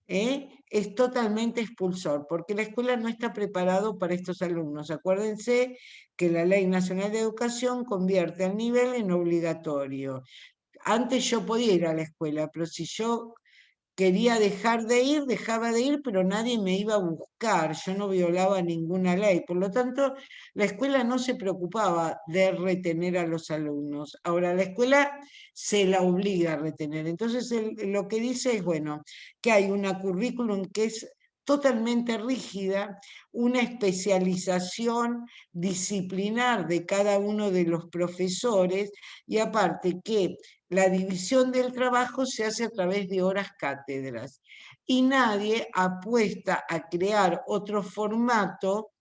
Es totalmente expulsor, porque la escuela no está preparado para estos alumnos. Acuérdense que la Ley Nacional de Educación convierte al nivel en obligatorio. Antes yo podía ir a la escuela, pero si yo quería dejar de ir, dejaba de ir, pero nadie me iba a buscar, yo no violaba ninguna ley. Por lo tanto, la escuela no se preocupaba de retener a los alumnos. Ahora, la escuela se la obliga a retener. Entonces, lo que dice es, bueno, que hay una currículum que es totalmente rígida, una especialización disciplinar de cada uno de los profesores y aparte que la división del trabajo se hace a través de horas cátedras y nadie apuesta a crear otro formato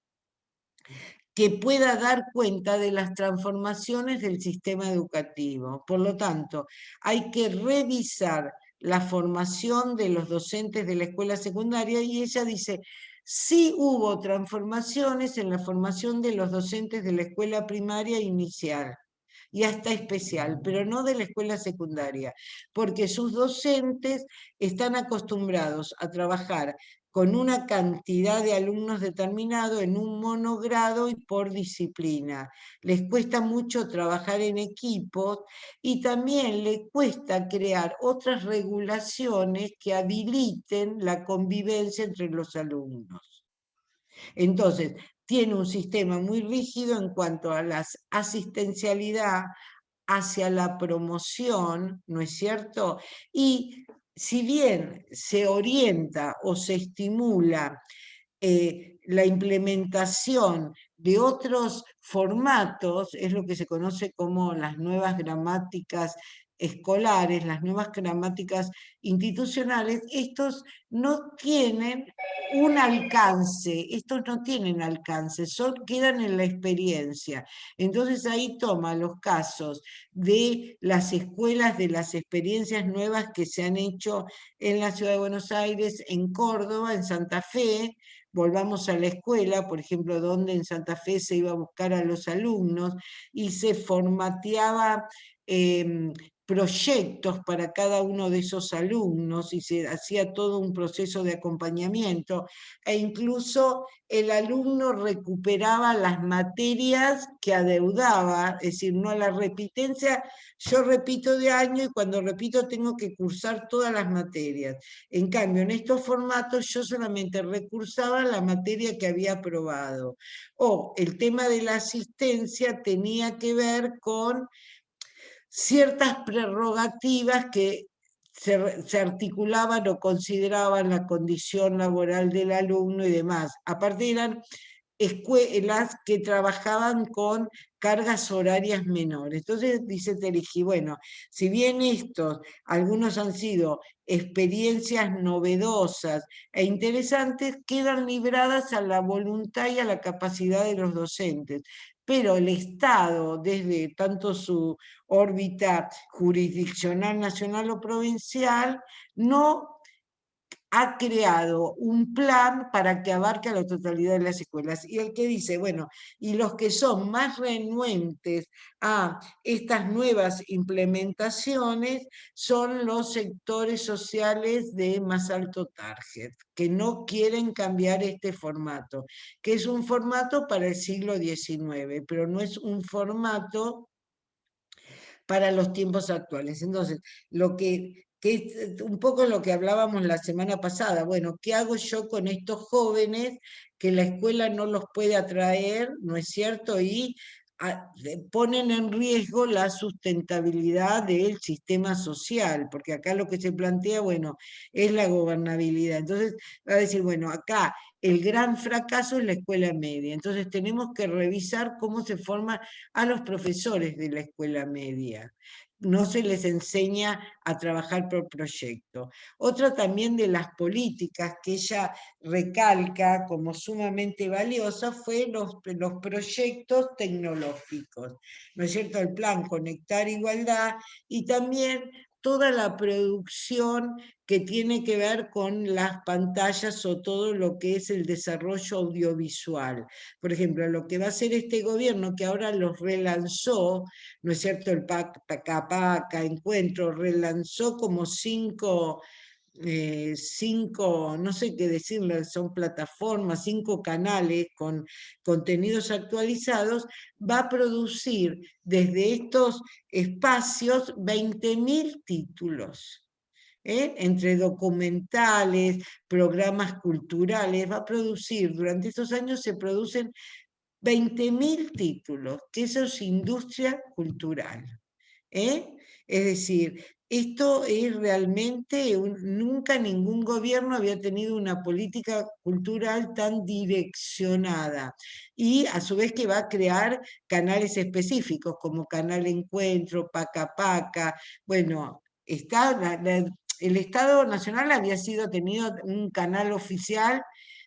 que pueda dar cuenta de las transformaciones del sistema educativo. Por lo tanto, hay que revisar la formación de los docentes de la escuela secundaria y ella dice, sí hubo transformaciones en la formación de los docentes de la escuela primaria inicial y hasta especial, pero no de la escuela secundaria, porque sus docentes están acostumbrados a trabajar con una cantidad de alumnos determinado en un monogrado y por disciplina. Les cuesta mucho trabajar en equipos y también les cuesta crear otras regulaciones que habiliten la convivencia entre los alumnos. Entonces, tiene un sistema muy rígido en cuanto a la asistencialidad, hacia la promoción, ¿no es cierto? Y si bien se orienta o se estimula la implementación de otros formatos, es lo que se conoce como las nuevas gramáticas escolares, las nuevas gramáticas institucionales, estos no tienen un alcance, estos no tienen alcance, quedan en la experiencia. Entonces ahí toma los casos de las escuelas, de las experiencias nuevas que se han hecho en la Ciudad de Buenos Aires, en Córdoba, en Santa Fe. Volvamos a la escuela, por ejemplo, donde en Santa Fe se iba a buscar a los alumnos y se formateaba proyectos para cada uno de esos alumnos y se hacía todo un proceso de acompañamiento e incluso el alumno recuperaba las materias que adeudaba, es decir, no a la repitencia, yo repito de año y cuando repito tengo que cursar todas las materias. En cambio, en estos formatos yo solamente recursaba la materia que había aprobado. O el tema de la asistencia tenía que ver con ciertas prerrogativas que se articulaban o consideraban la condición laboral del alumno y demás. Aparte eran escuelas que trabajaban con cargas horarias menores. Entonces dice Terigi, bueno, si bien estos, algunos han sido experiencias novedosas e interesantes, quedan libradas a la voluntad y a la capacidad de los docentes. Pero el Estado, desde tanto su órbita jurisdiccional, nacional o provincial, no ha creado un plan para que abarque a la totalidad de las escuelas. Y el que dice, bueno, y los que son más renuentes a estas nuevas implementaciones son los sectores sociales de más alto target, que no quieren cambiar este formato, que es un formato para el siglo XIX, pero no es un formato para los tiempos actuales. Entonces, lo que es un poco lo que hablábamos la semana pasada, bueno, ¿qué hago yo con estos jóvenes que la escuela no los puede atraer, ¿no es cierto? Y ponen en riesgo la sustentabilidad del sistema social, porque acá lo que se plantea, bueno, es la gobernabilidad. Entonces va a decir, bueno, acá el gran fracaso es la escuela media, entonces tenemos que revisar cómo se forman a los profesores de la escuela media. No se les enseña a trabajar por proyecto. Otra también de las políticas que ella recalca como sumamente valiosa fue los proyectos tecnológicos, ¿no es cierto? El plan Conectar Igualdad y también toda la producción que tiene que ver con las pantallas o todo lo que es el desarrollo audiovisual. Por ejemplo, lo que va a hacer este gobierno, que ahora los relanzó, ¿no es cierto? El Paca Encuentro relanzó como cinco, no sé qué decirle, son plataformas, 5 canales con contenidos actualizados, va a producir desde estos espacios 20.000 títulos. Entre documentales, programas culturales, va a producir, durante estos años se producen 20.000 títulos, que eso es industria cultural. Es decir, esto es realmente, nunca ningún gobierno había tenido una política cultural tan direccionada y a su vez que va a crear canales específicos como Canal Encuentro, Paca Paca, bueno, el Estado Nacional había tenido un canal oficial,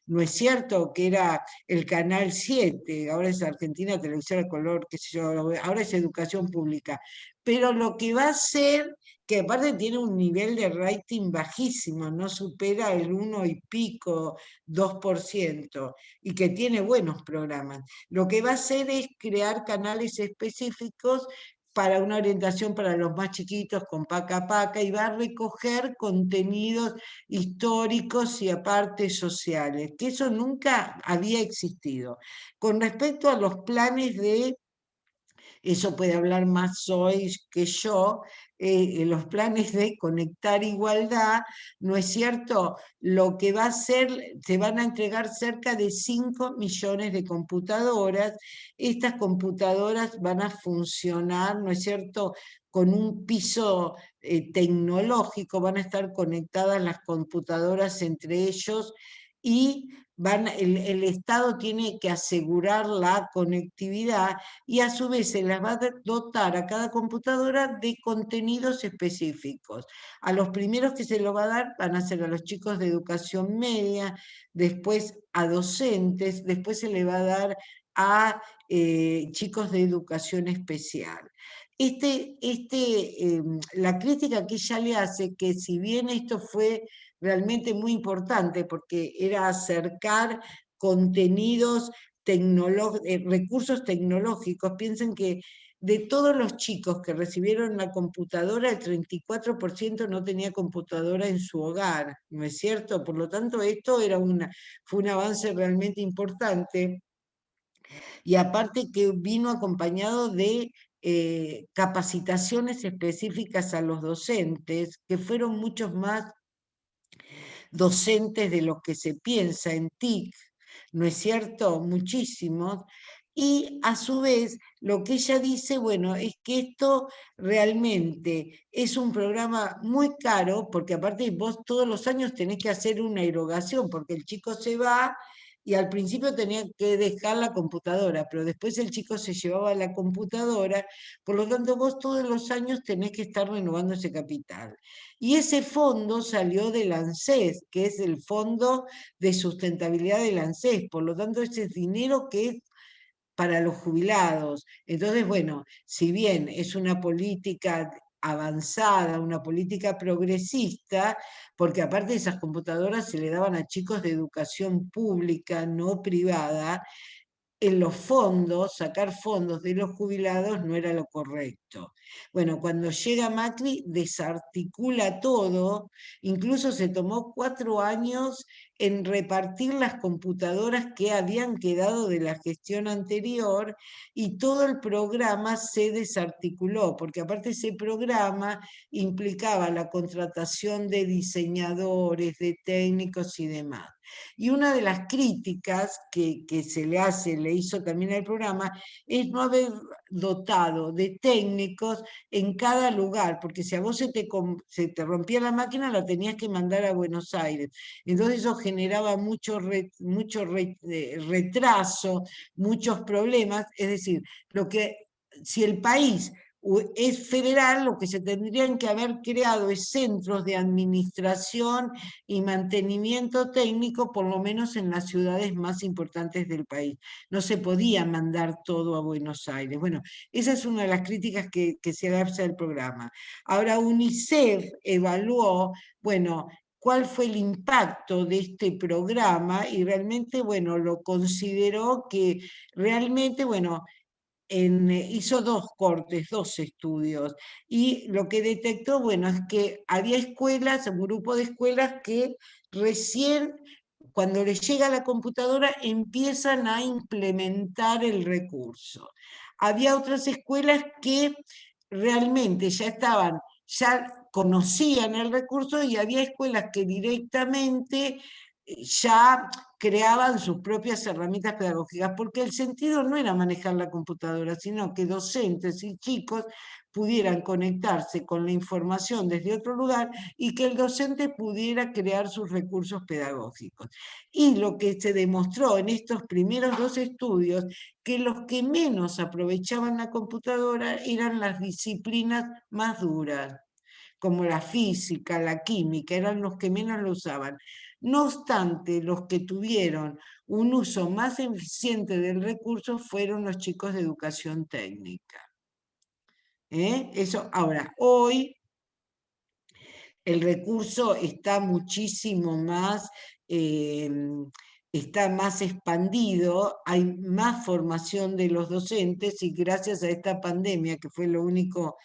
no es cierto que era el Canal 7, ahora es Argentina Televisión de Color, qué sé yo, ahora es Educación Pública, pero lo que va a ser, que aparte tiene un nivel de rating bajísimo, no supera el 1 y pico, 2%, y que tiene buenos programas. Lo que va a hacer es crear canales específicos para una orientación para los más chiquitos con Paca Paca y va a recoger contenidos históricos y aparte sociales, que eso nunca había existido. Con respecto a los planes de eso puede hablar más Zoe que yo, los planes de Conectar Igualdad, ¿no es cierto? Lo que va a hacer, se van a entregar cerca de 5 millones de computadoras. Estas computadoras van a funcionar, ¿no es cierto?, con un piso tecnológico, van a estar conectadas las computadoras entre ellos y el Estado tiene que asegurar la conectividad y a su vez se las va a dotar a cada computadora de contenidos específicos. A los primeros que se lo va a dar van a ser a los chicos de educación media, después a docentes, después se le va a dar a chicos de educación especial. La crítica que ella le hace, que si bien esto fue realmente muy importante porque era acercar contenidos recursos tecnológicos, piensen que de todos los chicos que recibieron la computadora, el 34% no tenía computadora en su hogar, ¿no es cierto? Por lo tanto, esto fue un avance realmente importante y aparte que vino acompañado de capacitaciones específicas a los docentes, que fueron muchos más docentes de los que se piensa en TIC, ¿no es cierto? Muchísimos. Y a su vez, lo que ella dice, bueno, es que esto realmente es un programa muy caro, porque aparte vos todos los años tenés que hacer una erogación, porque el chico se va y al principio tenía que dejar la computadora, pero después el chico se llevaba la computadora, por lo tanto vos todos los años tenés que estar renovando ese capital. Y ese fondo salió del ANSES, que es el Fondo de Sustentabilidad del ANSES, por lo tanto ese es dinero que es para los jubilados. Entonces, bueno, si bien es una política avanzada, una política progresista, porque aparte de esas computadoras se le daban a chicos de educación pública, no privada, en los fondos, sacar fondos de los jubilados no era lo correcto. Bueno, cuando llega Macri desarticula todo, incluso se tomó 4 años en repartir las computadoras que habían quedado de la gestión anterior y todo el programa se desarticuló, porque aparte ese programa implicaba la contratación de diseñadores, de técnicos y demás. Y una de las críticas que le hizo también al programa, es no haber dotado de técnicos en cada lugar, porque si a vos se te rompía la máquina, la tenías que mandar a Buenos Aires. Entonces eso generaba mucho retraso, muchos problemas. Es decir, si el país es federal, lo que se tendrían que haber creado es centros de administración y mantenimiento técnico, por lo menos en las ciudades más importantes del país. No se podía mandar todo a Buenos Aires. Bueno, esa es una de las críticas que se hace al programa. Ahora, UNICEF evaluó, bueno, cuál fue el impacto de este programa y realmente, bueno, lo consideró que realmente, bueno, hizo 2 cortes, 2 estudios, y lo que detectó, bueno, es que había escuelas, un grupo de escuelas que recién, cuando les llega la computadora, empiezan a implementar el recurso. Había otras escuelas que realmente ya conocían el recurso, y había escuelas que directamente ya creaban sus propias herramientas pedagógicas, porque el sentido no era manejar la computadora, sino que docentes y chicos pudieran conectarse con la información desde otro lugar y que el docente pudiera crear sus recursos pedagógicos. Y lo que se demostró en estos primeros 2 estudios, que los que menos aprovechaban la computadora eran las disciplinas más duras, como la física, la química, eran los que menos lo usaban. No obstante, los que tuvieron un uso más eficiente del recurso fueron los chicos de educación técnica. Eso, ahora, hoy el recurso está muchísimo más, está más expandido, hay más formación de los docentes, y gracias a esta pandemia, que fue lo único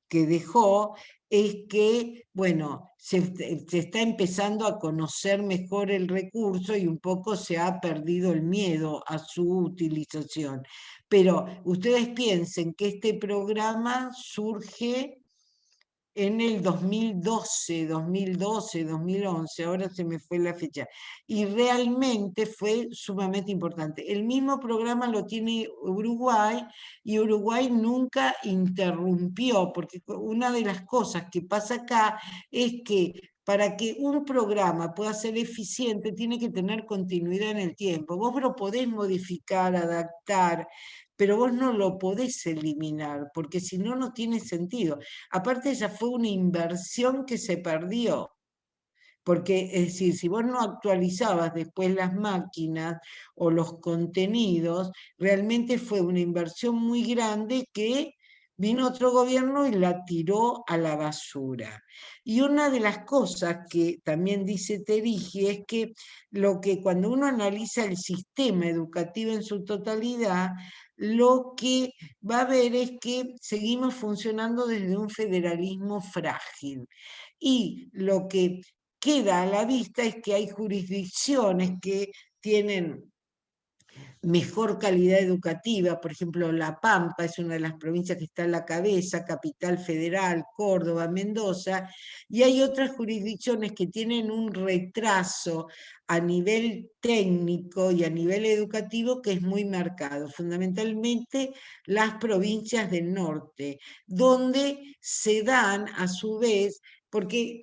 que dejó, es que, bueno, se está empezando a conocer mejor el recurso y un poco se ha perdido el miedo a su utilización. Pero ustedes piensen que este programa surge en el 2012, 2011, ahora se me fue la fecha, y realmente fue sumamente importante. El mismo programa lo tiene Uruguay, y Uruguay nunca interrumpió, porque una de las cosas que pasa acá es que para que un programa pueda ser eficiente, tiene que tener continuidad en el tiempo. Vos lo podés modificar, adaptar, pero vos no lo podés eliminar, porque si no, no tiene sentido. Aparte, esa fue una inversión que se perdió, porque es decir, si vos no actualizabas después las máquinas o los contenidos, realmente fue una inversión muy grande que vino otro gobierno y la tiró a la basura. Y una de las cosas que también dice Terigi es que cuando uno analiza el sistema educativo en su totalidad, lo que va a ver es que seguimos funcionando desde un federalismo frágil. Y lo que queda a la vista es que hay jurisdicciones que tienen mejor calidad educativa. Por ejemplo, La Pampa es una de las provincias que está en la cabeza, Capital Federal, Córdoba, Mendoza, y hay otras jurisdicciones que tienen un retraso a nivel técnico y a nivel educativo que es muy marcado, fundamentalmente las provincias del norte, donde se dan a su vez, porque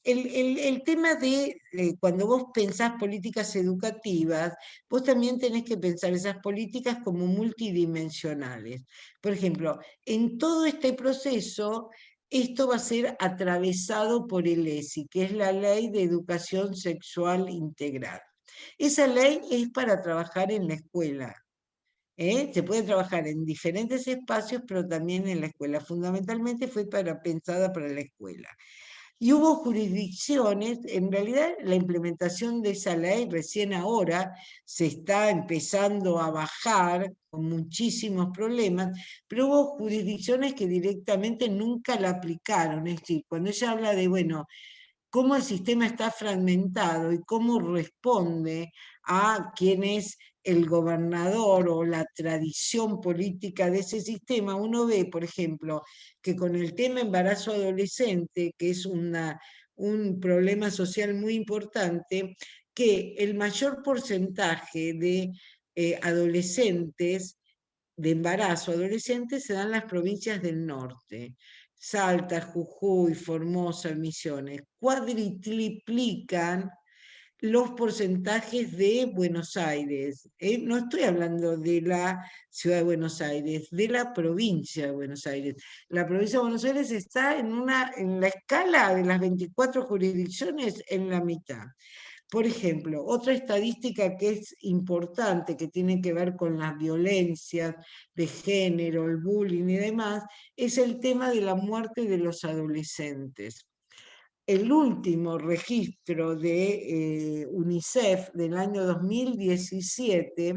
el tema de cuando vos pensás políticas educativas, vos también tenés que pensar esas políticas como multidimensionales. Por ejemplo, en todo este proceso, esto va a ser atravesado por el ESI, que es la Ley de Educación Sexual Integral. Esa ley es para trabajar en la escuela. Se puede trabajar en diferentes espacios, pero también en la escuela. Fundamentalmente fue pensada para la escuela. Y hubo jurisdicciones, en realidad la implementación de esa ley recién ahora se está empezando a bajar con muchísimos problemas, pero hubo jurisdicciones que directamente nunca la aplicaron. Es decir, cuando ella habla de, bueno, cómo el sistema está fragmentado y cómo responde a quién es el gobernador o la tradición política de ese sistema, uno ve, por ejemplo, que con el tema embarazo adolescente, que es un problema social muy importante, que el mayor porcentaje de adolescentes, de embarazo adolescentes, se dan en las provincias del norte. Salta, Jujuy, Formosa, Misiones, cuadriplican los porcentajes de Buenos Aires. No estoy hablando de la ciudad de Buenos Aires, de la provincia de Buenos Aires. La provincia de Buenos Aires está en la escala de las 24 jurisdicciones en la mitad. Por ejemplo, otra estadística que es importante, que tiene que ver con las violencias de género, el bullying y demás, es el tema de la muerte de los adolescentes. El último registro de UNICEF del año 2017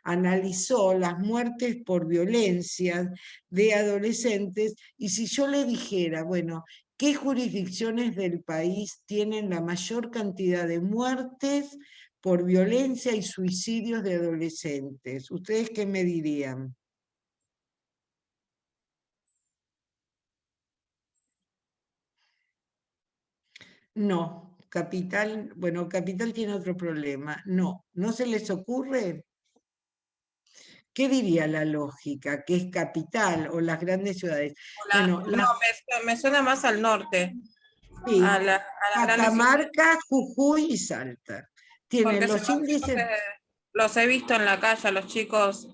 analizó las muertes por violencia de adolescentes, y si yo le dijera, bueno, ¿qué jurisdicciones del país tienen la mayor cantidad de muertes por violencia y suicidios de adolescentes? ¿Ustedes qué me dirían? No, Capital, bueno, Capital tiene otro problema. No, ¿no se les ocurre? ¿Qué diría la lógica? ¿Que es Capital o las grandes ciudades? Bueno, No, me suena más al norte, sí, a las grandes ciudades. Catamarca, Jujuy y Salta. Tienen Porque los índices. los he visto en la calle, a los chicos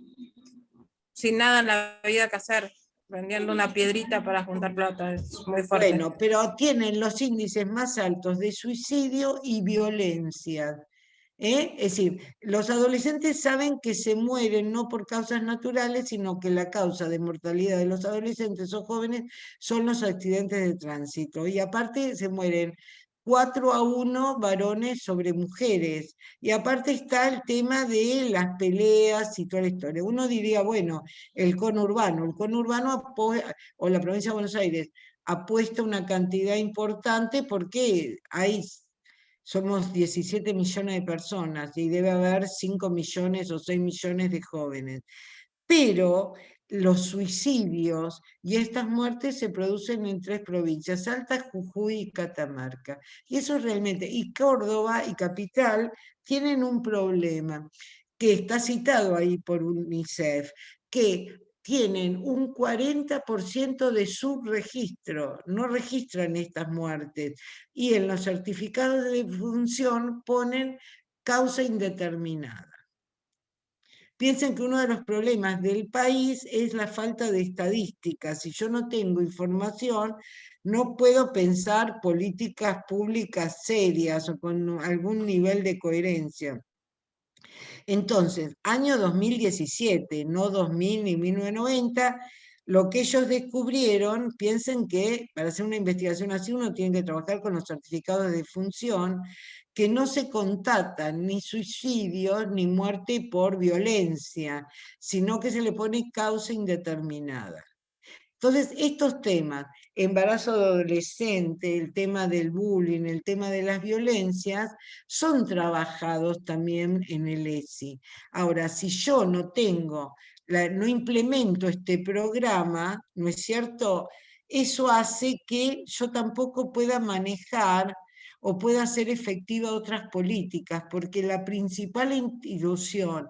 sin nada en la vida que hacer, vendiendo una piedrita para juntar plata, es muy fuerte. Bueno, pero tienen los índices más altos de suicidio y violencia. Es decir, los adolescentes saben que se mueren no por causas naturales, sino que la causa de mortalidad de los adolescentes o jóvenes son los accidentes de tránsito. Y aparte se mueren 4-1 varones sobre mujeres. Y aparte está el tema de las peleas y toda la historia. Uno diría, bueno, el conurbano o la provincia de Buenos Aires apuesta una cantidad importante porque somos 17 millones de personas y debe haber 5 millones o 6 millones de jóvenes. Pero los suicidios y estas muertes se producen en 3 provincias, Salta, Jujuy y Catamarca. Y eso realmente, y Córdoba y Capital tienen un problema que está citado ahí por UNICEF, que tienen un 40% de subregistro, no registran estas muertes, y en los certificados de defunción ponen causa indeterminada. Piensen que uno de los problemas del país es la falta de estadísticas. Si yo no tengo información, no puedo pensar políticas públicas serias o con algún nivel de coherencia. Entonces, año 2017, no 2000 ni 1990, lo que ellos descubrieron, piensen que para hacer una investigación así uno tiene que trabajar con los certificados de defunción, que no se contatan ni suicidios ni muerte por violencia, sino que se le pone causa indeterminada. Entonces, estos temas, embarazo de adolescente, el tema del bullying, el tema de las violencias, son trabajados también en el ESI. Ahora, si yo no no implemento este programa, ¿no es cierto? Eso hace que yo tampoco pueda manejar o pueda hacer efectiva otras políticas, porque la principal institución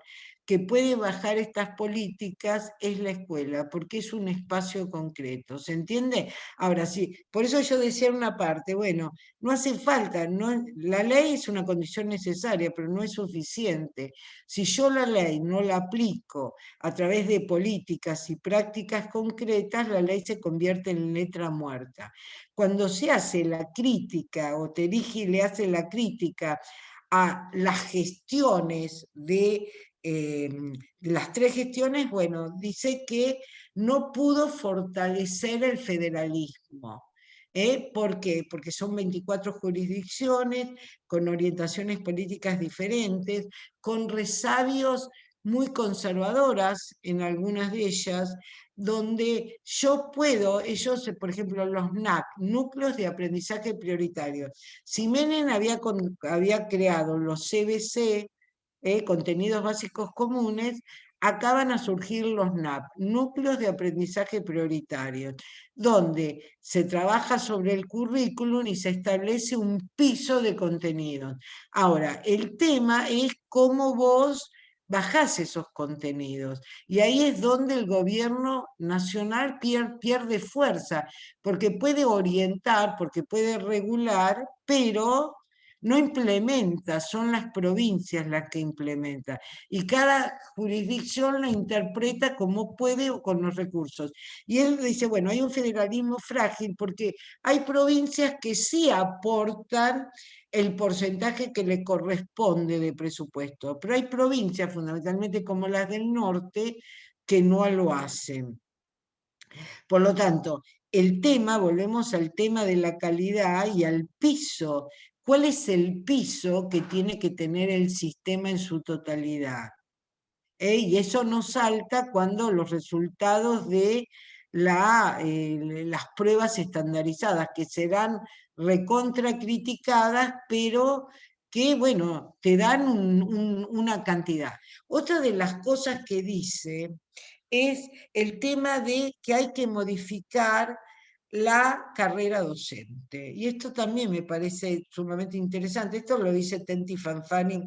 que puede bajar estas políticas es la escuela, porque es un espacio concreto, ¿se entiende? Ahora sí, por eso yo decía en una parte, bueno, no hace falta, la ley es una condición necesaria, pero no es suficiente. Si yo la ley no la aplico a través de políticas y prácticas concretas, la ley se convierte en letra muerta. Cuando se hace la crítica, o Terigi le hace la crítica a las gestiones de las 3 gestiones, bueno, dice que no pudo fortalecer el federalismo. ¿Por qué? Porque son 24 jurisdicciones con orientaciones políticas diferentes, con resabios muy conservadoras en algunas de ellas, donde ellos, por ejemplo, los NAC, Núcleos de Aprendizaje Prioritario. Si Menem había creado los CBC, contenidos básicos comunes, acá van a surgir los NAP, núcleos de aprendizaje prioritarios, donde se trabaja sobre el currículum y se establece un piso de contenidos. Ahora, el tema es cómo vos bajás esos contenidos. Y ahí es donde el gobierno nacional pierde fuerza, porque puede orientar, porque puede regular, pero no implementa, son las provincias las que implementan. Y cada jurisdicción lo interpreta como puede o con los recursos. Y él dice, bueno, hay un federalismo frágil porque hay provincias que sí aportan el porcentaje que le corresponde de presupuesto, pero hay provincias, fundamentalmente como las del norte, que no lo hacen. Por lo tanto, el tema, volvemos al tema de la calidad y al piso. ¿Cuál es el piso que tiene que tener el sistema en su totalidad? Y eso no salta cuando los resultados de las pruebas estandarizadas, que serán recontra criticadas, pero que, bueno, te dan una cantidad. Otra de las cosas que dice es el tema de que hay que modificar la carrera docente. Y esto también me parece sumamente interesante. Esto lo dice Tenti Fanfani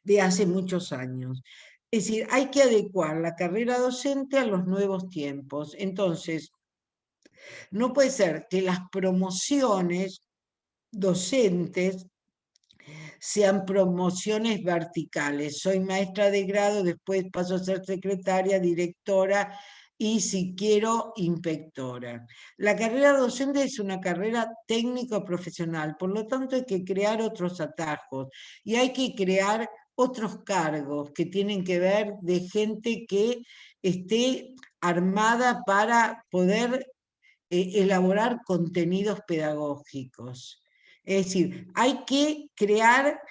de hace muchos años. Es decir, hay que adecuar la carrera docente a los nuevos tiempos. Entonces, no puede ser que las promociones docentes sean promociones verticales. Soy maestra de grado, después paso a ser secretaria, directora y, si quiero, inspectora. La carrera docente es una carrera técnico-profesional, por lo tanto hay que crear otros atajos y hay que crear otros cargos que tienen que ver de gente que esté armada para poder elaborar contenidos pedagógicos. Es decir, hay que crear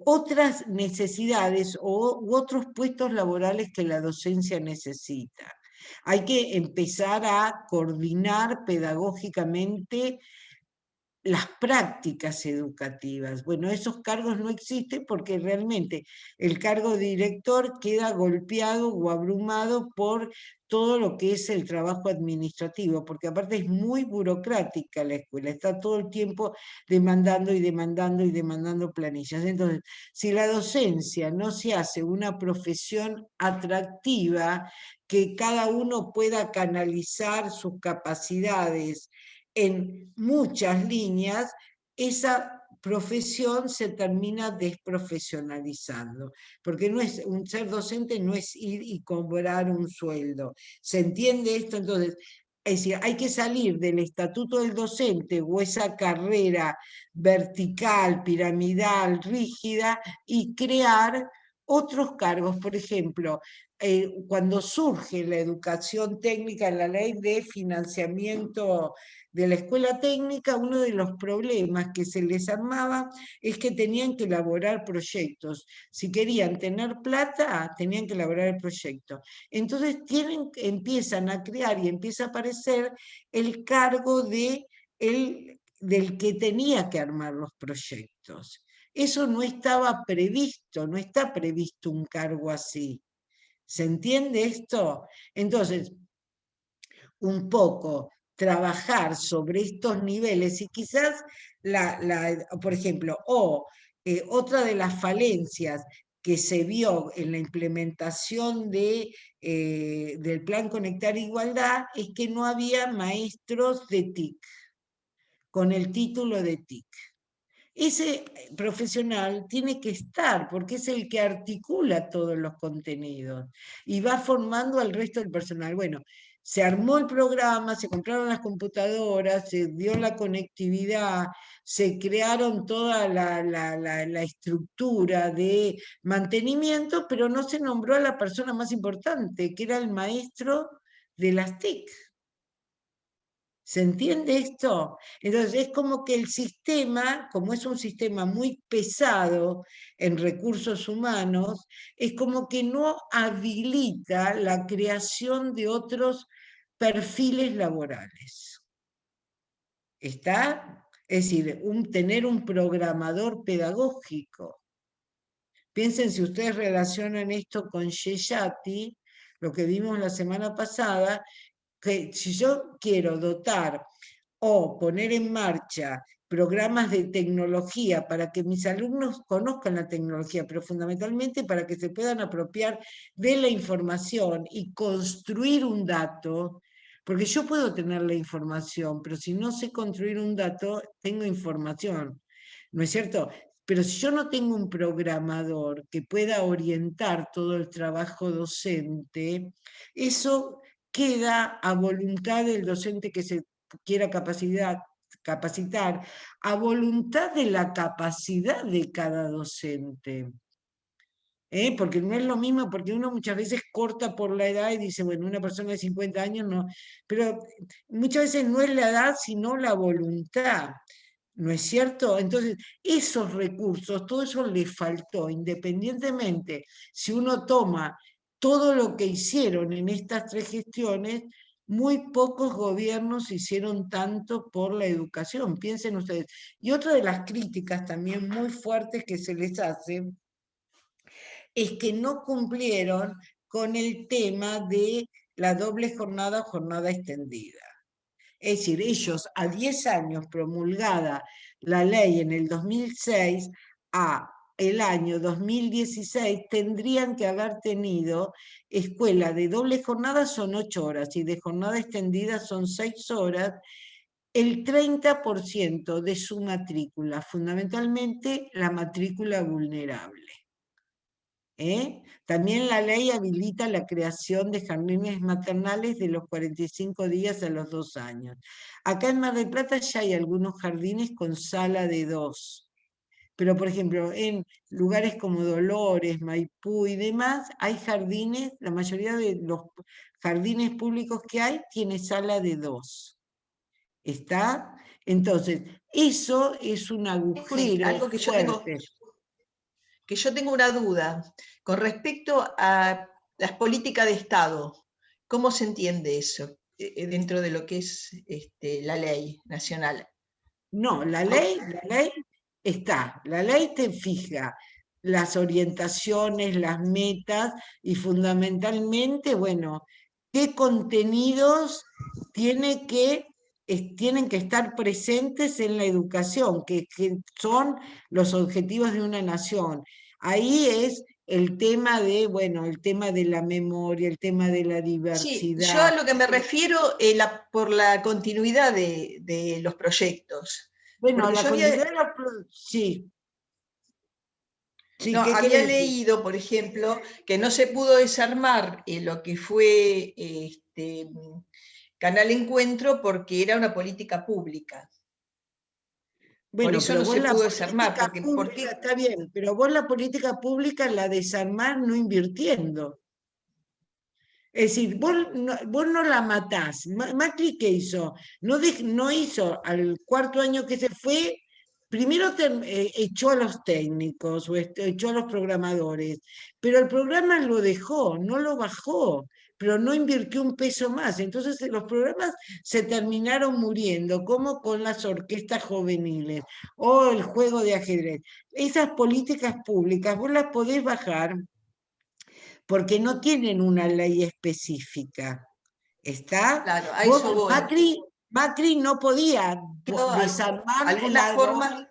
otras necesidades u otros puestos laborales que la docencia necesita. Hay que empezar a coordinar pedagógicamente las prácticas educativas. Bueno, esos cargos no existen porque realmente el cargo de director queda golpeado o abrumado por todo lo que es el trabajo administrativo, porque aparte es muy burocrática la escuela, está todo el tiempo demandando y demandando y demandando planillas. Entonces, si la docencia no se hace una profesión atractiva, que cada uno pueda canalizar sus capacidades en muchas líneas, esa profesión se termina desprofesionalizando, porque no es, un ser docente no es ir y cobrar un sueldo. ¿Se entiende esto? Entonces, es decir, hay que salir del estatuto del docente o esa carrera vertical, piramidal, rígida, y crear otros cargos. Por ejemplo, cuando surge la educación técnica, la ley de financiamiento de la escuela técnica, uno de los problemas que se les armaba es que tenían que elaborar proyectos. Si querían tener plata, tenían que elaborar el proyecto. Entonces empiezan a crear y empieza a aparecer el cargo del que tenía que armar los proyectos. Eso no estaba previsto, no está previsto un cargo así. ¿Se entiende esto? Entonces, un poco trabajar sobre estos niveles y quizás, por ejemplo, otra de las falencias que se vio en la implementación del Plan Conectar Igualdad es que no había maestros de TIC, con el título de TIC. Ese profesional tiene que estar, porque es el que articula todos los contenidos y va formando al resto del personal. Bueno, se armó el programa, se compraron las computadoras, se dio la conectividad, se crearon toda la estructura de mantenimiento, pero no se nombró a la persona más importante, que era el maestro de las TIC. ¿Se entiende esto? Entonces es como que el sistema, como es un sistema muy pesado en recursos humanos, es como que no habilita la creación de otros perfiles laborales. ¿Está? Es decir, tener un programador pedagógico. Piensen si ustedes relacionan esto con Yeyati, lo que vimos la semana pasada, que si yo quiero dotar o poner en marcha programas de tecnología para que mis alumnos conozcan la tecnología, pero fundamentalmente para que se puedan apropiar de la información y construir un dato, porque yo puedo tener la información, pero si no sé construir un dato, tengo información, ¿no es cierto? Pero si yo no tengo un programador que pueda orientar todo el trabajo docente, eso queda a voluntad del docente que se quiera capacitar, a voluntad de la capacidad de cada docente. Porque no es lo mismo, porque uno muchas veces corta por la edad y dice, bueno, una persona de 50 años no, pero muchas veces no es la edad, sino la voluntad. ¿No es cierto? Entonces, esos recursos, todo eso le faltó, independientemente si uno toma todo lo que hicieron en estas 3 gestiones, muy pocos gobiernos hicieron tanto por la educación, piensen ustedes. Y otra de las críticas también muy fuertes que se les hace es que no cumplieron con el tema de la doble jornada o jornada extendida. Es decir, ellos a 10 años promulgada la ley en el 2006, a el año 2016 tendrían que haber tenido escuela de doble jornada son 8 horas y de jornada extendida son 6 horas, el 30% de su matrícula, fundamentalmente la matrícula vulnerable. También la ley habilita la creación de jardines maternales de los 45 días a los 2 años. Acá en Mar del Plata ya hay algunos jardines con sala de 2. Pero, por ejemplo, en lugares como Dolores, Maipú y demás, hay jardines, la mayoría de los jardines públicos que hay tiene sala de 2. ¿Está? Entonces, eso es un agujero Algo fuerte. que yo tengo una duda con respecto a las políticas de Estado. ¿Cómo se entiende eso dentro de lo que es la ley nacional? No, la ley está. La ley te fija las orientaciones, las metas y fundamentalmente, bueno, qué contenidos tienen que estar presentes en la educación, que son los objetivos de una nación. Ahí es el tema de, bueno, el tema de la memoria, el tema de la Sí, diversidad. yo a lo que me refiero por la continuidad de los proyectos. Bueno, Porque la yo continuidad de sí. Sí, no, ¿qué había quiere decir? leído, por ejemplo, que no se pudo desarmar lo que fue Canal Encuentro porque era una política pública. Por Bueno, eso pero no vos se la pudo desarmar. política pública, está bien, pero vos la política pública la desarmás no invirtiendo. Es decir, vos no la matás. Macri, ¿qué hizo? No hizo al 4.º año que se fue, primero echó a los técnicos o echó a los programadores, pero el programa lo dejó, no lo bajó, pero no invirtió un peso más. Entonces los programas se terminaron muriendo, como con las orquestas juveniles o el juego de ajedrez. Esas políticas públicas vos las podés bajar porque no tienen una ley específica. ¿Está? Claro, a eso voy. Macri no podía desarmar Alguna forma.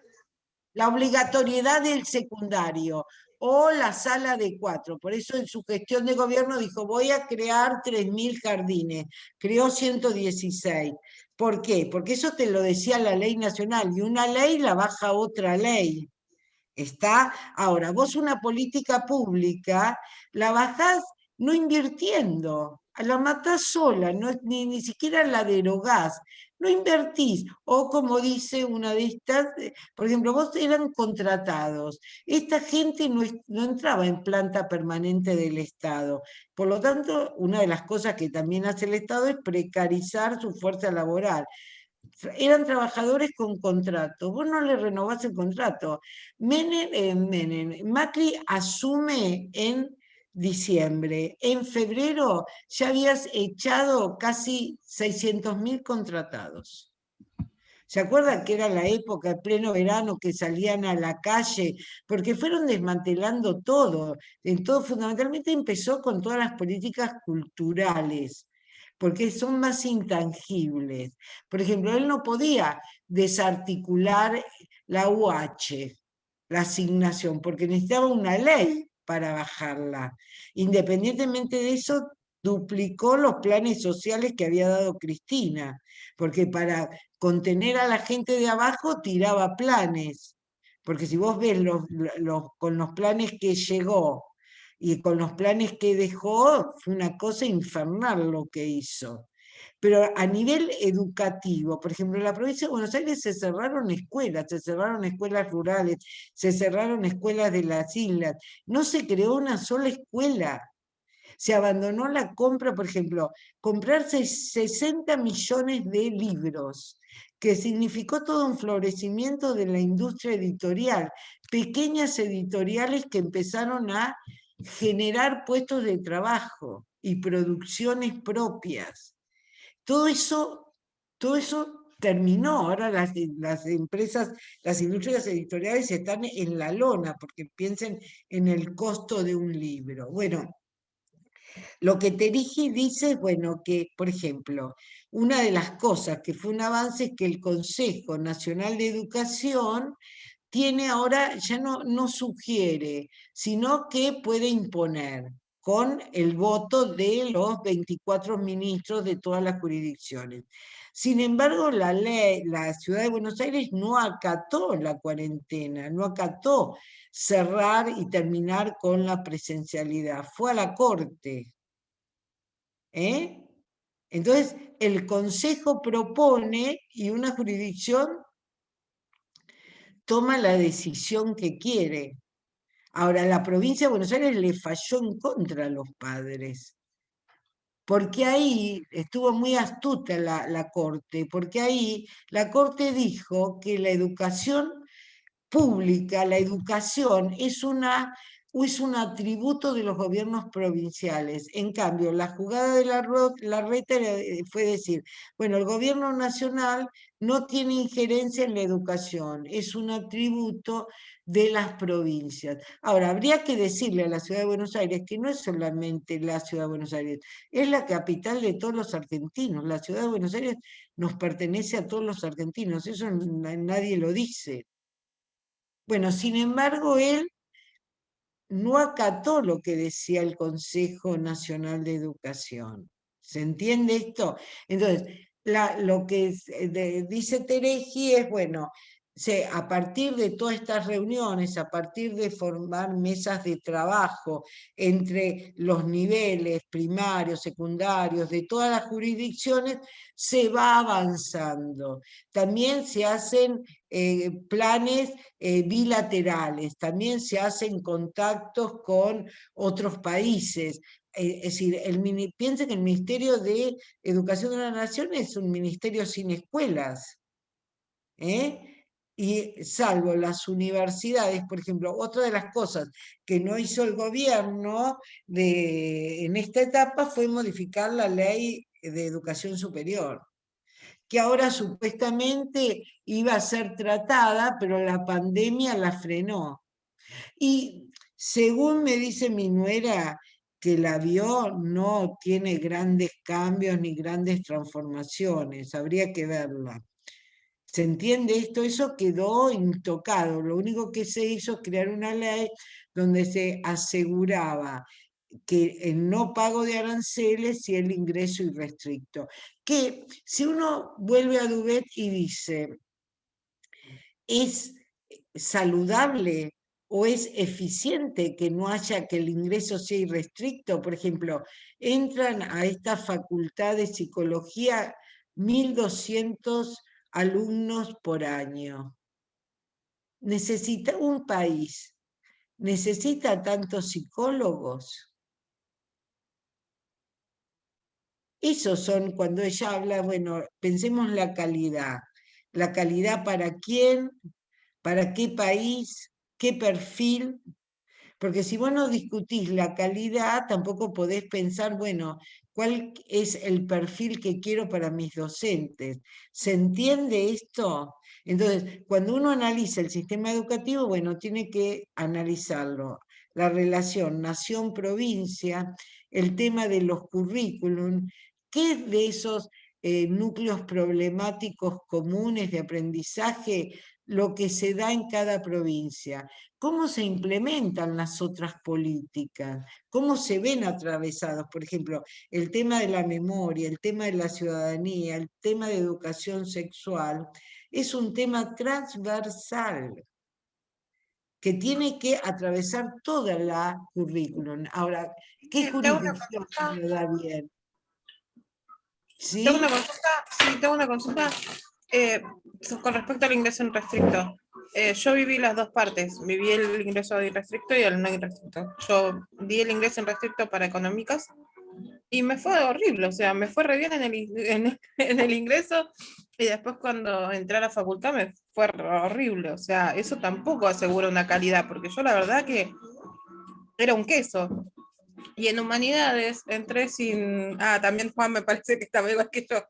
la obligatoriedad del secundario o la sala de 4. Por eso en su gestión de gobierno dijo, voy a crear 3.000 jardines. Creó 116. ¿Por qué? Porque eso te lo decía la ley nacional y una ley la baja otra ley. ¿Está? Ahora, vos una política pública la bajás no invirtiendo, la matás sola, no, ni siquiera la derogás, no invertís. O como dice una de estas, por ejemplo, vos eran contratados, esta gente no entraba en planta permanente del Estado. Por lo tanto, una de las cosas que también hace el Estado es precarizar su fuerza laboral. Eran trabajadores con contrato, vos no le renovás el contrato. Macri asume en diciembre, en febrero ya habías echado casi 600.000 contratados. ¿Se acuerdan que era la época, el pleno verano, que salían a la calle? Porque fueron desmantelando todo. En todo, fundamentalmente empezó con todas las políticas culturales, porque son más intangibles. Por ejemplo, él no podía desarticular la UH, la asignación, porque necesitaba una ley para bajarla. Independientemente de eso, duplicó los planes sociales que había dado Cristina, porque para contener a la gente de abajo tiraba planes, porque si vos ves con los planes que llegó y con los planes que dejó, fue una cosa infernal lo que hizo. Pero a nivel educativo, por ejemplo, en la provincia de Buenos Aires se cerraron escuelas rurales, se cerraron escuelas de las islas, no se creó una sola escuela. Se abandonó la compra, por ejemplo, comprarse 60 millones de libros, que significó todo un florecimiento de la industria editorial, pequeñas editoriales que empezaron a generar puestos de trabajo y producciones propias. Todo eso terminó. Ahora las empresas, las industrias editoriales están en la lona, porque piensen en el costo de un libro. Bueno, lo que Terigi dice es, bueno, que, por ejemplo, una de las cosas que fue un avance es que el Consejo Nacional de Educación tiene ahora, ya no sugiere, sino que puede imponer con el voto de los 24 ministros de todas las jurisdicciones. Sin embargo, la Ciudad de Buenos Aires no acató la cuarentena, no acató cerrar y terminar con la presencialidad, fue a la Corte. Entonces, el Consejo propone y una jurisdicción toma la decisión que quiere. Ahora, la provincia de Buenos Aires le falló en contra a los padres, porque ahí estuvo muy astuta la Corte, porque ahí la Corte dijo que la educación pública, la educación es un atributo de los gobiernos provinciales. En cambio, la jugada de la reta fue decir, bueno, el gobierno nacional no tiene injerencia en la educación, es un atributo de las provincias. Ahora, habría que decirle a la Ciudad de Buenos Aires que no es solamente la Ciudad de Buenos Aires, es la capital de todos los argentinos. La Ciudad de Buenos Aires nos pertenece a todos los argentinos, eso nadie lo dice. Bueno, sin embargo, él no acató lo que decía el Consejo Nacional de Educación. ¿Se entiende esto? Entonces, lo que dice Teregi es, bueno, a partir de todas estas reuniones, a partir de formar mesas de trabajo entre los niveles primarios, secundarios, de todas las jurisdicciones, se va avanzando. También se hacen planes bilaterales, también se hacen contactos con otros países. Es decir, piensen que el Ministerio de Educación de la Nación es un ministerio sin escuelas. Y salvo las universidades, por ejemplo, otra de las cosas que no hizo el gobierno en esta etapa fue modificar la ley de educación superior, que ahora supuestamente iba a ser tratada, pero la pandemia la frenó. Y según me dice mi nuera, que la vio, no tiene grandes cambios ni grandes transformaciones, habría que verla. ¿Se entiende esto? Eso quedó intocado. Lo único que se hizo es crear una ley donde se aseguraba que el no pago de aranceles y el ingreso irrestricto. Que si uno vuelve a Dubet y dice, ¿es saludable o es eficiente que no haya, que el ingreso sea irrestricto? Por ejemplo, entran a esta facultad de psicología 1.200 alumnos por año. ¿Necesita un país? ¿Necesita tantos psicólogos? Esos son, cuando ella habla, bueno, pensemos la calidad. La calidad para quién, para qué país, qué perfil. Porque si vos no discutís la calidad, tampoco podés pensar, bueno, ¿cuál es el perfil que quiero para mis docentes? ¿Se entiende esto? Entonces, cuando uno analiza el sistema educativo, bueno, tiene que analizarlo. La relación nación-provincia, el tema de los currículum, ¿qué de esos núcleos problemáticos comunes de aprendizaje lo que se da en cada provincia? ¿Cómo se implementan las otras políticas? ¿Cómo se ven atravesados? Por ejemplo, el tema de la memoria, el tema de la ciudadanía, el tema de educación sexual, es un tema transversal que tiene que atravesar toda la currículum. Ahora, ¿qué Te hago una jurisdicción consulta. lo da bien? Tengo una ¿Sí? consulta, sí, tengo una consulta con respecto al ingreso en restricto. Yo viví las dos partes, viví el ingreso irrestricto y el no irrestricto. Yo di el ingreso en restricto para económicas y me fue horrible, o sea, me fue re bien en el ingreso y después cuando entré a la facultad me fue horrible, o sea, eso tampoco asegura una calidad, porque yo la verdad que era un queso. Y en humanidades entré sin... Ah, también Juan me parece que estaba igual que yo.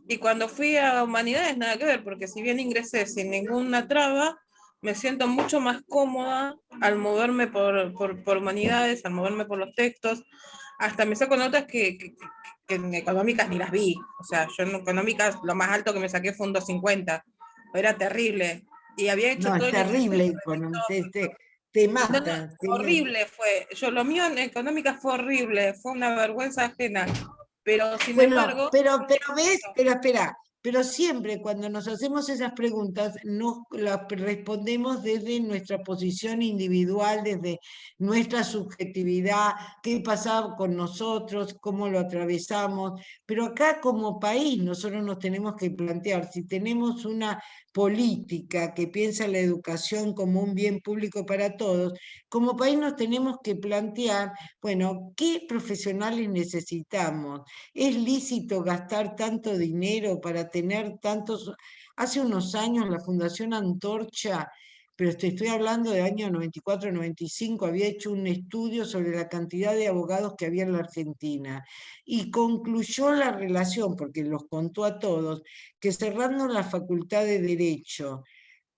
Y cuando fui a humanidades nada que ver, porque si bien ingresé sin ninguna traba, me siento mucho más cómoda al moverme por humanidades, al moverme por los textos. Hasta me saco notas que en económicas ni las vi. O sea, yo en económicas lo más alto que me saqué fue un 250. Era terrible. Y había hecho No, es todo el ingreso terrible, te no, no, mata. horrible fue. Yo lo mío en económica fue horrible, fue una vergüenza ajena. Pero sin Bueno, embargo, pero ves, pero espera, pero siempre cuando nos hacemos esas preguntas, nos las respondemos desde nuestra posición individual, desde nuestra subjetividad, qué pasaba con nosotros, cómo lo atravesamos. Pero acá como país nosotros nos tenemos que plantear si tenemos una política que piensa la educación como un bien público para todos, como país nos tenemos que plantear, bueno, ¿qué profesionales necesitamos? ¿Es lícito gastar tanto dinero para tener tantos? Hace unos años la Fundación Antorcha, pero te estoy hablando de años 94-95, había hecho un estudio sobre la cantidad de abogados que había en la Argentina y concluyó la relación, porque los contó a todos, que cerrando la Facultad de Derecho,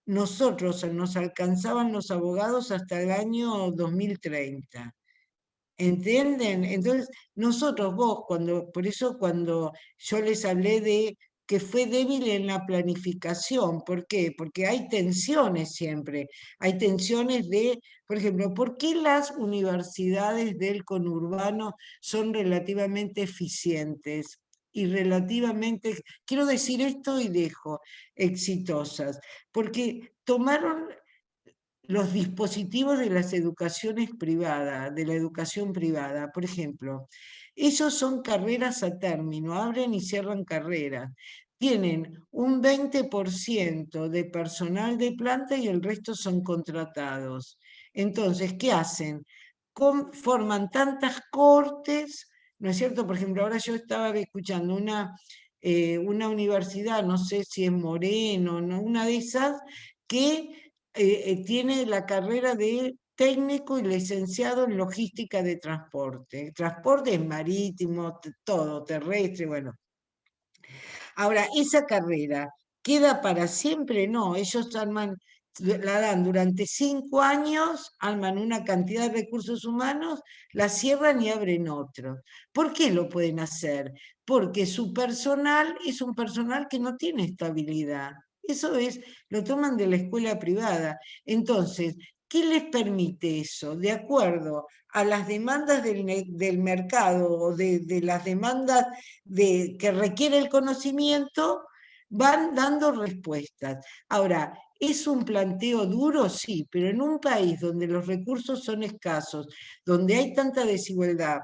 nosotros nos alcanzaban los abogados hasta el año 2030. ¿Entienden? Entonces, nosotros, por eso cuando yo les hablé de que fue débil en la planificación, ¿por qué? Porque hay tensiones siempre, hay tensiones de, por ejemplo, ¿por qué las universidades del conurbano son relativamente eficientes y relativamente, quiero decir esto y dejo, exitosas? Porque tomaron los dispositivos de las educaciones privadas, de la educación privada, por ejemplo, esos son carreras a término, abren y cierran carreras. Tienen un 20% de personal de planta y el resto son contratados. Entonces, ¿qué hacen? Forman tantas cortes, ¿no es cierto? Por ejemplo, ahora yo estaba escuchando una universidad, no sé si es Moreno, ¿no? Una de esas, que tiene la carrera de técnico y licenciado en logística de transporte. Transporte es marítimo, todo, terrestre, bueno. Ahora, esa carrera queda para siempre, no, ellos la dan durante 5 años, arman una cantidad de recursos humanos, la cierran y abren otro. ¿Por qué lo pueden hacer? Porque su personal es un personal que no tiene estabilidad. Eso es, lo toman de la escuela privada. Entonces, ¿qué les permite eso? De acuerdo a las demandas del mercado o de las demandas que requiere el conocimiento, van dando respuestas. Ahora, ¿es un planteo duro? Sí, pero en un país donde los recursos son escasos, donde hay tanta desigualdad,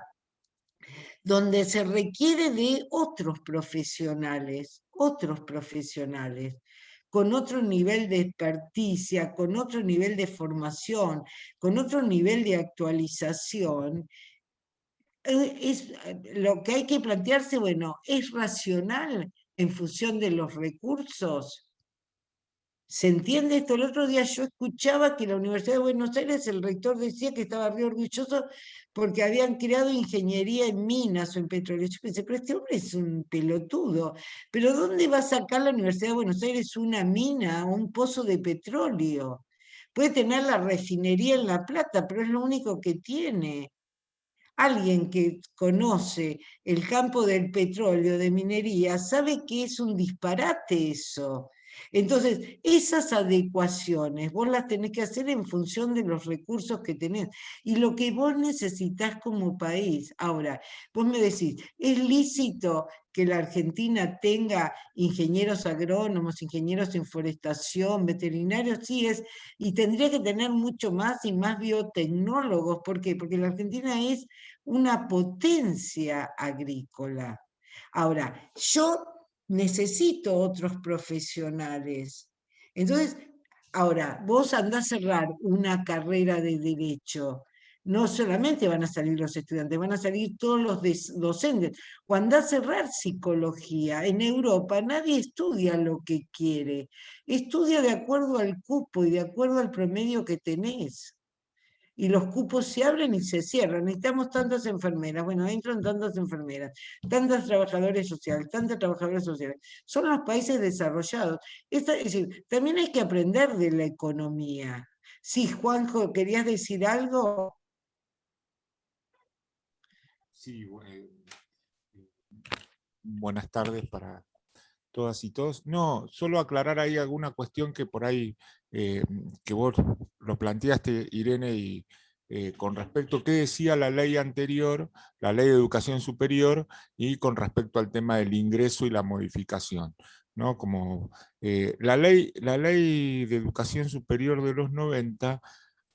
donde se requiere de otros profesionales, con otro nivel de experticia, con otro nivel de formación, con otro nivel de actualización, lo que hay que plantearse, bueno, ¿es racional en función de los recursos? ¿Se entiende esto? El otro día yo escuchaba que la Universidad de Buenos Aires, el rector decía que estaba re orgulloso porque habían creado ingeniería en minas o en petróleo. Yo pensé, pero este hombre es un pelotudo. ¿Pero dónde va a sacar la Universidad de Buenos Aires una mina o un pozo de petróleo? Puede tener la refinería en La Plata, pero es lo único que tiene. Alguien que conoce el campo del petróleo, de minería, sabe que es un disparate eso. Entonces, esas adecuaciones vos las tenés que hacer en función de los recursos que tenés y lo que vos necesitas como país. Ahora, vos me decís, ¿es lícito que la Argentina tenga ingenieros agrónomos, ingenieros en forestación, veterinarios? Sí es, y tendría que tener mucho más y más biotecnólogos. ¿Por qué? Porque la Argentina es una potencia agrícola. Ahora, yo necesito otros profesionales. Entonces, ahora, vos andás a cerrar una carrera de derecho. No solamente van a salir los estudiantes, van a salir todos los docentes. Cuando andás a cerrar psicología, en Europa nadie estudia lo que quiere, estudia de acuerdo al cupo y de acuerdo al promedio que tenés. Y los cupos se abren y se cierran. Necesitamos tantas enfermeras, bueno, entran tantas enfermeras, tantos trabajadores sociales, tantos trabajadores sociales. Son los países desarrollados. Es decir, también hay que aprender de la economía. Sí, Juanjo, ¿querías decir algo? Sí, buenas tardes para todas y todos. No, solo aclarar ahí alguna cuestión que por ahí, que vos lo planteaste, Irene, y con respecto a qué decía la ley anterior, la ley de educación superior, y con respecto al tema del ingreso y la modificación, ¿no? Como la ley de educación superior de los 90,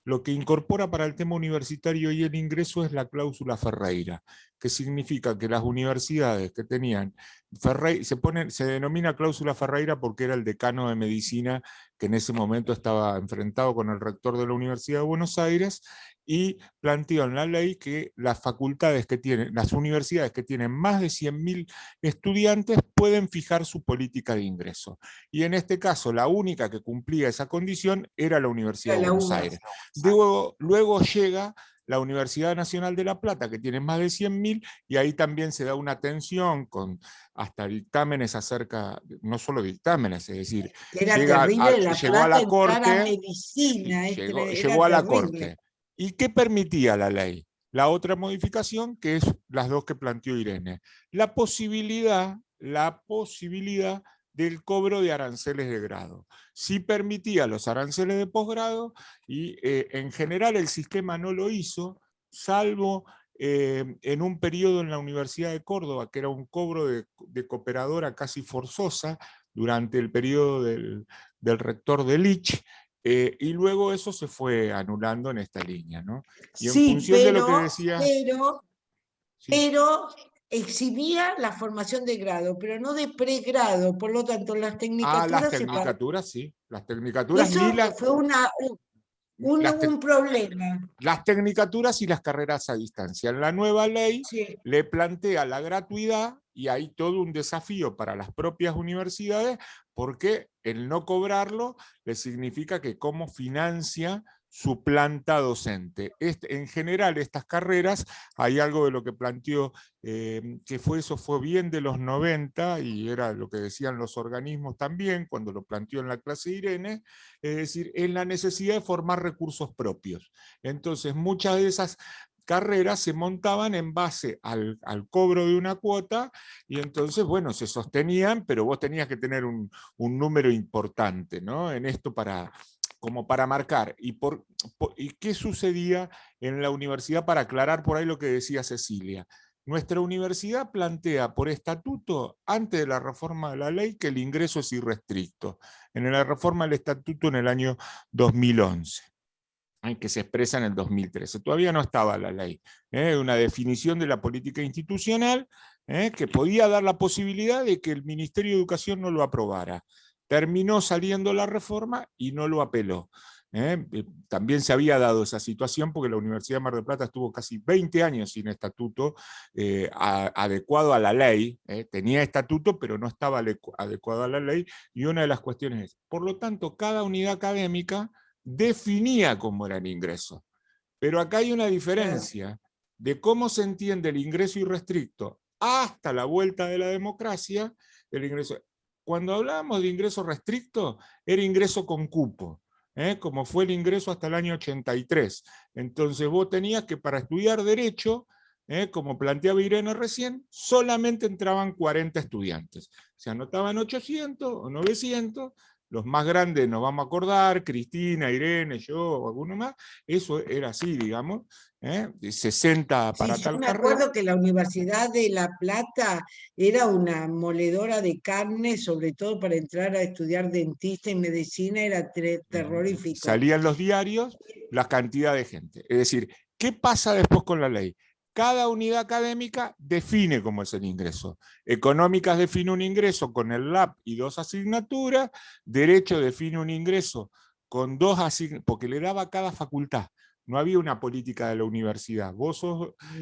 lo que incorpora para el tema universitario y el ingreso es la cláusula Ferreira, que significa que las universidades que tenían se denomina cláusula Ferreira porque era el decano de medicina que en ese momento estaba enfrentado con el rector de la Universidad de Buenos Aires, y planteó en la ley que las facultades que tienen, las universidades que tienen más de 100.000 estudiantes pueden fijar su política de ingreso. Y en este caso, la única que cumplía esa condición era la Universidad de Buenos Aires. Luego llega la Universidad Nacional de La Plata, que tiene más de 100.000, y ahí también se da una atención con hasta dictámenes acerca, no solo dictámenes, es decir, Era terrible La llegó a Plata la entrar a Corte, medicina, era llegó a la terrible. Corte. ¿Y qué permitía la ley? La otra modificación, que es las dos que planteó Irene, la posibilidad del cobro de aranceles de grado. Sí permitía los aranceles de posgrado y en general el sistema no lo hizo, salvo en un periodo en la Universidad de Córdoba, que era un cobro de cooperadora casi forzosa durante el periodo del rector de Lich, y luego eso se fue anulando en esta línea, ¿no? Y en Sí, función de lo que decía... Sí. pero exhibía la formación de grado, pero no de pregrado, por lo tanto las Las tecnicaturas se tecnicaturas, sí. Las tecnicaturas Eso fue un problema. las tecnicaturas y las carreras a distancia. En la nueva ley Sí. le plantea la gratuidad y hay todo un desafío para las propias universidades porque el no cobrarlo le significa que cómo financia su planta docente. En general, estas carreras, hay algo de lo que planteó, que eso fue bien de los 90, y era lo que decían los organismos también, cuando lo planteó en la clase Irene, es decir, en la necesidad de formar recursos propios. Entonces, muchas de esas carreras se montaban en base al cobro de una cuota, y entonces, bueno, se sostenían, pero vos tenías que tener un número importante, ¿no? En esto como para marcar. ¿Y qué sucedía en la universidad? Para aclarar por ahí lo que decía Cecilia. Nuestra universidad plantea por estatuto, antes de la reforma de la ley, que el ingreso es irrestricto. En la reforma del estatuto en el año 2011, que se expresa en el 2013. Todavía no estaba la ley. Una definición de la política institucional que podía dar la posibilidad de que el Ministerio de Educación no lo aprobara. Terminó saliendo la reforma y no lo apeló. También se había dado esa situación porque la Universidad de Mar del Plata estuvo casi 20 años sin estatuto adecuado a la ley, tenía estatuto pero no estaba adecuado a la ley, y una de las cuestiones es, por lo tanto, cada unidad académica definía cómo era el ingreso. Pero acá hay una diferencia de cómo se entiende el ingreso irrestricto hasta la vuelta de la democracia. El ingreso, cuando hablábamos de ingreso restricto, era ingreso con cupo, como fue el ingreso hasta el año 83. Entonces vos tenías que para estudiar Derecho, como planteaba Irene recién, solamente entraban 40 estudiantes. Se anotaban 800 o 900, los más grandes nos vamos a acordar, Cristina, Irene, yo, alguno más, eso era así, digamos, 60 para Sí, yo tal me carrera. acuerdo que la Universidad de La Plata era una moledora de carne, sobre todo para entrar a estudiar dentista y medicina, era terrorífico. Salían los diarios la cantidad de gente. Es decir, ¿qué pasa después con la ley? Cada unidad académica define cómo es el ingreso. Económicas define un ingreso con el LAP y 2 asignaturas, Derecho define un ingreso con 2 asignaturas, porque le daba a cada facultad. No había una política de la universidad. Vos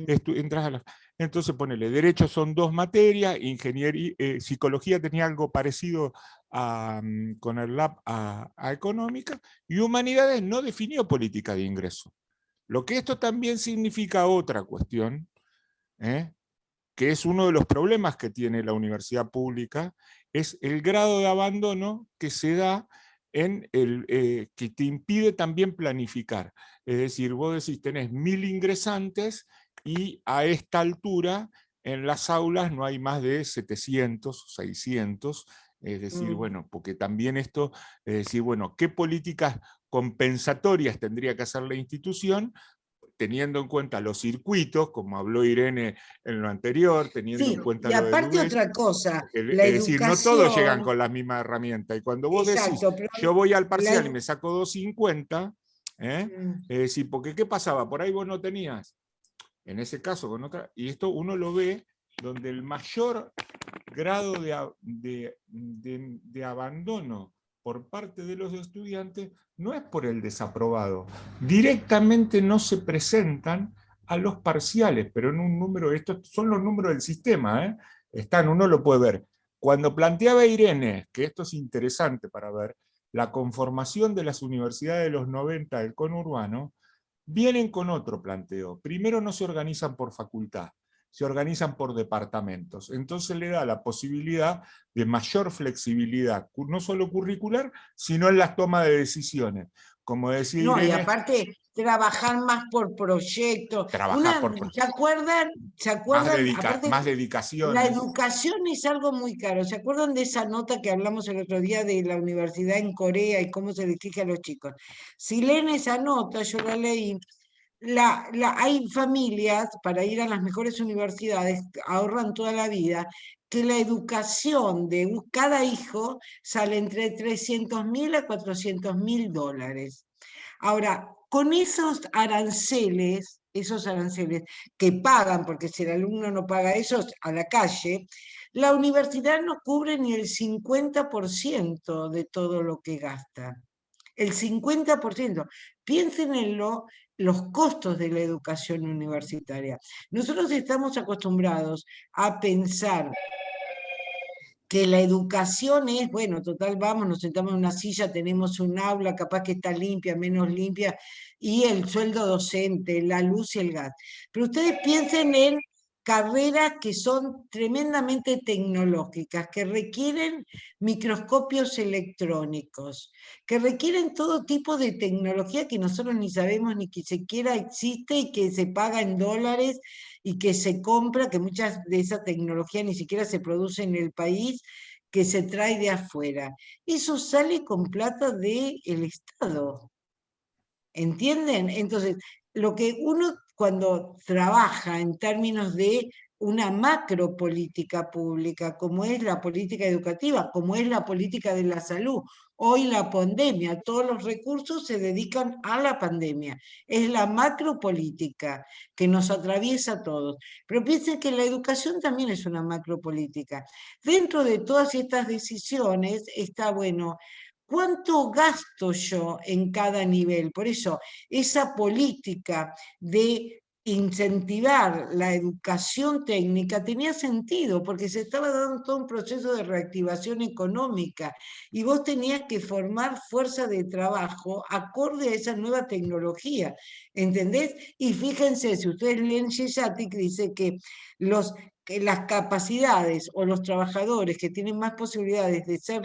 entras a la... Entonces ponele, Derecho son 2 materias, Ingeniería, Psicología tenía algo parecido con el LAP a Económica, y Humanidades no definió política de ingreso. Lo que esto también significa otra cuestión, que es uno de los problemas que tiene la universidad pública, es el grado de abandono que se da en que te impide también planificar. Es decir, vos decís, tenés 1000 ingresantes y a esta altura en las aulas no hay más de 700, 600, es decir, bueno, porque también esto, es decir, bueno, ¿qué políticas compensatorias tendría que hacer la institución, teniendo en cuenta los circuitos, como habló Irene en lo anterior, teniendo Sí, en cuenta y lo del aparte UDES? otra cosa, Es la decir, no todos llegan educación, con la misma herramienta, y cuando vos decís, exacto, pero yo voy al la parcial y edu- me saco 250, es decir, porque ¿qué pasaba? Por ahí vos no tenías, en ese caso, con otra, y esto uno lo ve, donde el mayor grado de abandono por parte de los estudiantes no es por el desaprobado. Directamente no se presentan a los parciales, pero en un número, estos son los números del sistema, están, uno lo puede ver. Cuando planteaba Irene, que esto es interesante para ver, la conformación de las universidades de los 90 del conurbano, vienen con otro planteo. Primero, no se organizan por facultad, se organizan por departamentos. Entonces le da la posibilidad de mayor flexibilidad, no solo curricular, sino en las tomas de decisiones. Como decía No, y Irene, aparte trabajar más por proyecto. trabajar por ¿Se acuerdan? ¿Se más, acuerdan? Aparte, más la dedicaciones. educación es algo muy caro. ¿Se acuerdan de esa nota que hablamos el otro día de la universidad en Corea y cómo se les exige a los chicos? Si leen esa nota, yo la leí, hay familias para ir a las mejores universidades, ahorran toda la vida, que la educación de cada hijo sale entre 300.000 a 400.000 dólares. Ahora, con esos aranceles que pagan, porque si el alumno no paga esos a la calle, la universidad no cubre ni el 50% de todo lo que gasta. El 50%. Piensen en los costos de la educación universitaria. Nosotros estamos acostumbrados a pensar que la educación es, bueno, total, vamos, nos sentamos en una silla, tenemos un aula, capaz que está limpia, menos limpia, y el sueldo docente, la luz y el gas. Pero ustedes piensen en carreras que son tremendamente tecnológicas, que requieren microscopios electrónicos, que requieren todo tipo de tecnología que nosotros ni sabemos ni que siquiera existe y que se paga en dólares y que se compra, que muchas de esa tecnología ni siquiera se produce en el país, que se trae de afuera. Eso sale con plata del Estado. ¿Entienden? Entonces, lo que uno cuando trabaja en términos de una macro política pública, como es la política educativa, como es la política de la salud, hoy la pandemia, todos los recursos se dedican a la pandemia, es la macro política que nos atraviesa a todos. Pero piensen que la educación también es una macro política. Dentro de todas estas decisiones está, bueno, ¿cuánto gasto yo en cada nivel? Por eso, esa política de incentivar la educación técnica tenía sentido, porque se estaba dando todo un proceso de reactivación económica y vos tenías que formar fuerza de trabajo acorde a esa nueva tecnología, ¿entendés? Y fíjense, si ustedes leen Yeshatik, dice que las capacidades o los trabajadores que tienen más posibilidades de ser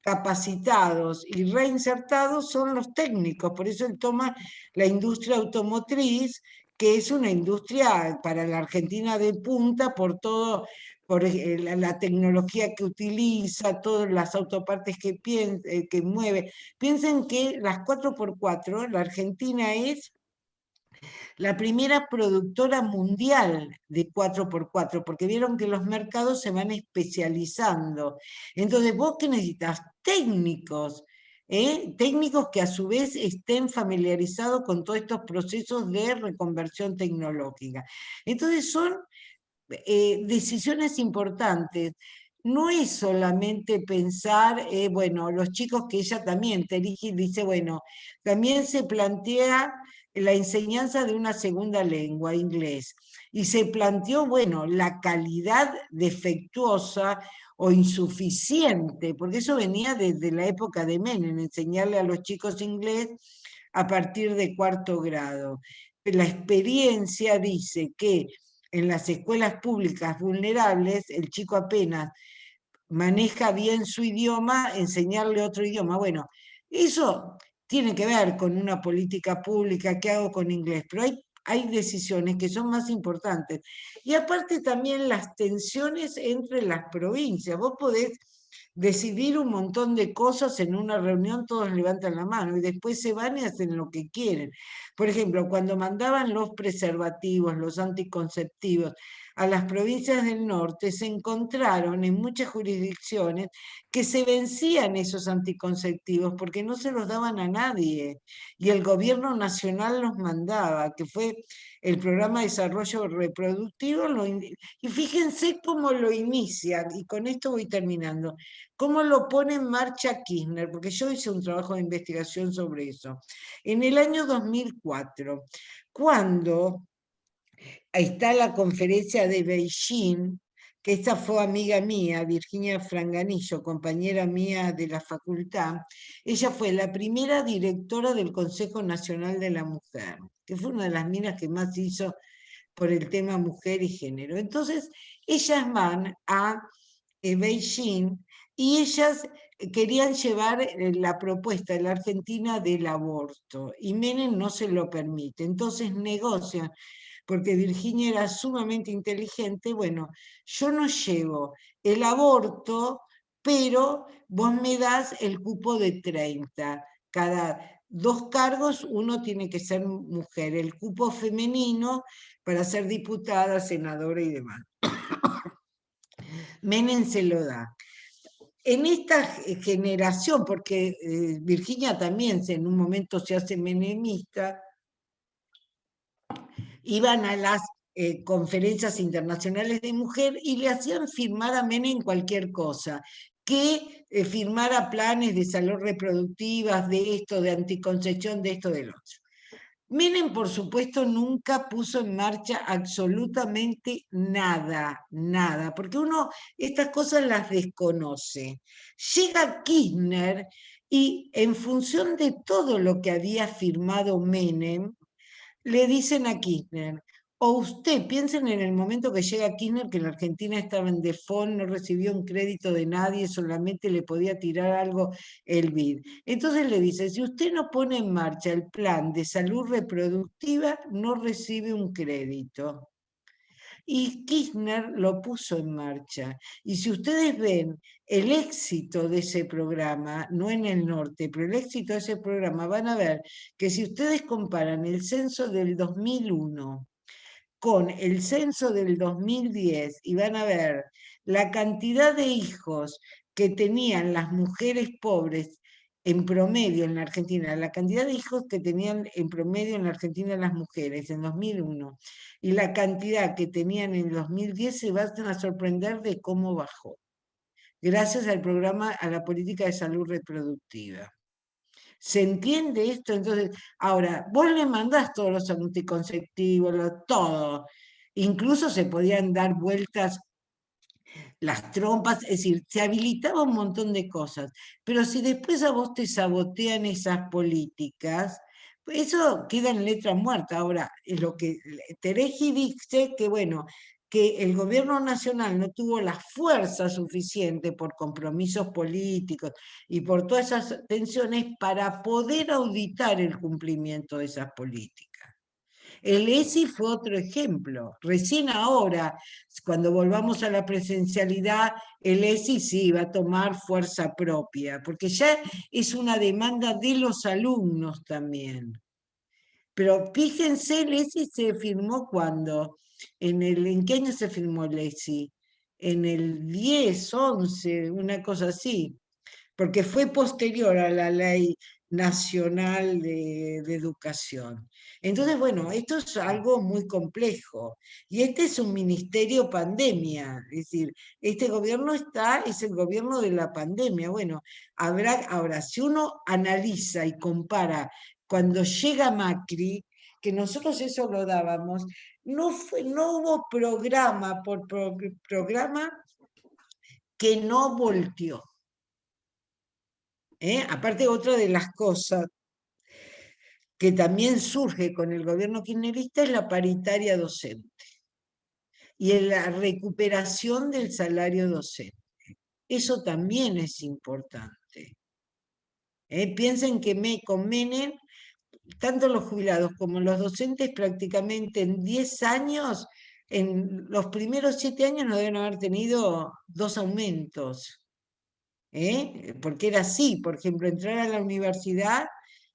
recapacitados y reinsertados son los técnicos, por eso él toma la industria automotriz, que es una industria para la Argentina de punta por todo, por la tecnología que utiliza, todas las autopartes que mueve. Piensen que las 4x4, la Argentina es la primera productora mundial de 4x4, porque vieron que los mercados se van especializando. Entonces, ¿vos qué necesitas? Técnicos. Técnicos que a su vez estén familiarizados con todos estos procesos de reconversión tecnológica. Entonces son decisiones importantes. No es solamente pensar, bueno, los chicos que ella también, Terigi dice, bueno, también se plantea la enseñanza de una segunda lengua, inglés, y se planteó, bueno, la calidad defectuosa o insuficiente, porque eso venía desde la época de Menem, enseñarle a los chicos inglés a partir de 4º grado. La experiencia dice que en las escuelas públicas vulnerables, el chico apenas maneja bien su idioma, enseñarle otro idioma. Bueno, eso tiene que ver con una política pública que hago con inglés, pero hay decisiones que son más importantes. Y aparte también las tensiones entre las provincias. Vos podés decidir un montón de cosas en una reunión, todos levantan la mano y después se van y hacen lo que quieren. Por ejemplo, cuando mandaban los preservativos, los anticonceptivos a las provincias del norte, se encontraron en muchas jurisdicciones que se vencían esos anticonceptivos porque no se los daban a nadie y el gobierno nacional los mandaba, que fue el programa de desarrollo reproductivo, y fíjense cómo lo inician, y con esto voy terminando, cómo lo pone en marcha Kirchner, porque yo hice un trabajo de investigación sobre eso. En el año 2004, cuando está la conferencia de Beijing, que esta fue amiga mía, Virginia Franganillo, compañera mía de la facultad, ella fue la primera directora del Consejo Nacional de la Mujer, que fue una de las minas que más hizo por el tema mujer y género. Entonces, ellas van a Beijing y ellas querían llevar la propuesta de la Argentina del aborto y Menem no se lo permite. Entonces negocian, porque Virginia era sumamente inteligente, bueno, yo no llevo el aborto, pero vos me das el cupo de 30. Cada 2 cargos uno tiene que ser mujer, el cupo femenino para ser diputada, senadora y demás. Menem se lo da. En esta generación, porque Virginia también en un momento se hace menemista, iban a las conferencias internacionales de mujer y le hacían firmar a Menem cualquier cosa, que firmara planes de salud reproductivas, de esto, de anticoncepción, de esto, del otro. Menem, por supuesto, nunca puso en marcha absolutamente nada, nada, porque uno estas cosas las desconoce. Llega Kirchner y en función de todo lo que había firmado Menem, le dicen a Kirchner, o usted, piensen en el momento que llega Kirchner, que la Argentina estaba en default, no recibió un crédito de nadie, solamente le podía tirar algo el BID. Entonces le dice, si usted no pone en marcha el plan de salud reproductiva, no recibe un crédito. Y Kirchner lo puso en marcha. Y si ustedes ven el éxito de ese programa, no en el norte, pero el éxito de ese programa, van a ver que si ustedes comparan el censo del 2001 con el censo del 2010 y van a ver la cantidad de hijos que tenían las mujeres pobres en promedio en la Argentina, la cantidad de hijos que tenían en promedio en la Argentina las mujeres en 2001 y la cantidad que tenían en 2010, se van a sorprender de cómo bajó. gracias al programa, a la política de salud reproductiva. ¿Se entiende esto? Entonces, ahora, vos le mandás todos los anticonceptivos, todo. Incluso se podían dar vueltas las trompas, es decir, se habilitaba un montón de cosas. Pero si después a vos te sabotean esas políticas, pues eso queda en letra muerta. Ahora, es lo que Tereji dice que, bueno, que el gobierno nacional no tuvo la fuerza suficiente por compromisos políticos y por todas esas tensiones para poder auditar el cumplimiento de esas políticas. El ESI fue otro ejemplo. Recién ahora, cuando volvamos a la presencialidad, el ESI sí va a tomar fuerza propia, porque ya es una demanda de los alumnos también. Pero fíjense, el ESI se firmó cuando, ¿en qué año se firmó el ESI? En el 10, 11, una cosa así, porque fue posterior a la Ley Nacional de Educación. Entonces, bueno, esto es algo muy complejo. Y este es un ministerio pandemia, es decir, este gobierno es el gobierno de la pandemia. Bueno, ahora, si uno analiza y compara cuando llega Macri, que nosotros eso lo dábamos, no hubo programa por programa que no volteó. Aparte, otra de las cosas que también surge con el gobierno kirchnerista es la paritaria docente y en la recuperación del salario docente. Eso también es importante. Piensen que con Menem, tanto los jubilados como los docentes prácticamente en 10 años, en los primeros 7 años no deben haber tenido 2 aumentos. Porque era así, por ejemplo, entrar a la universidad,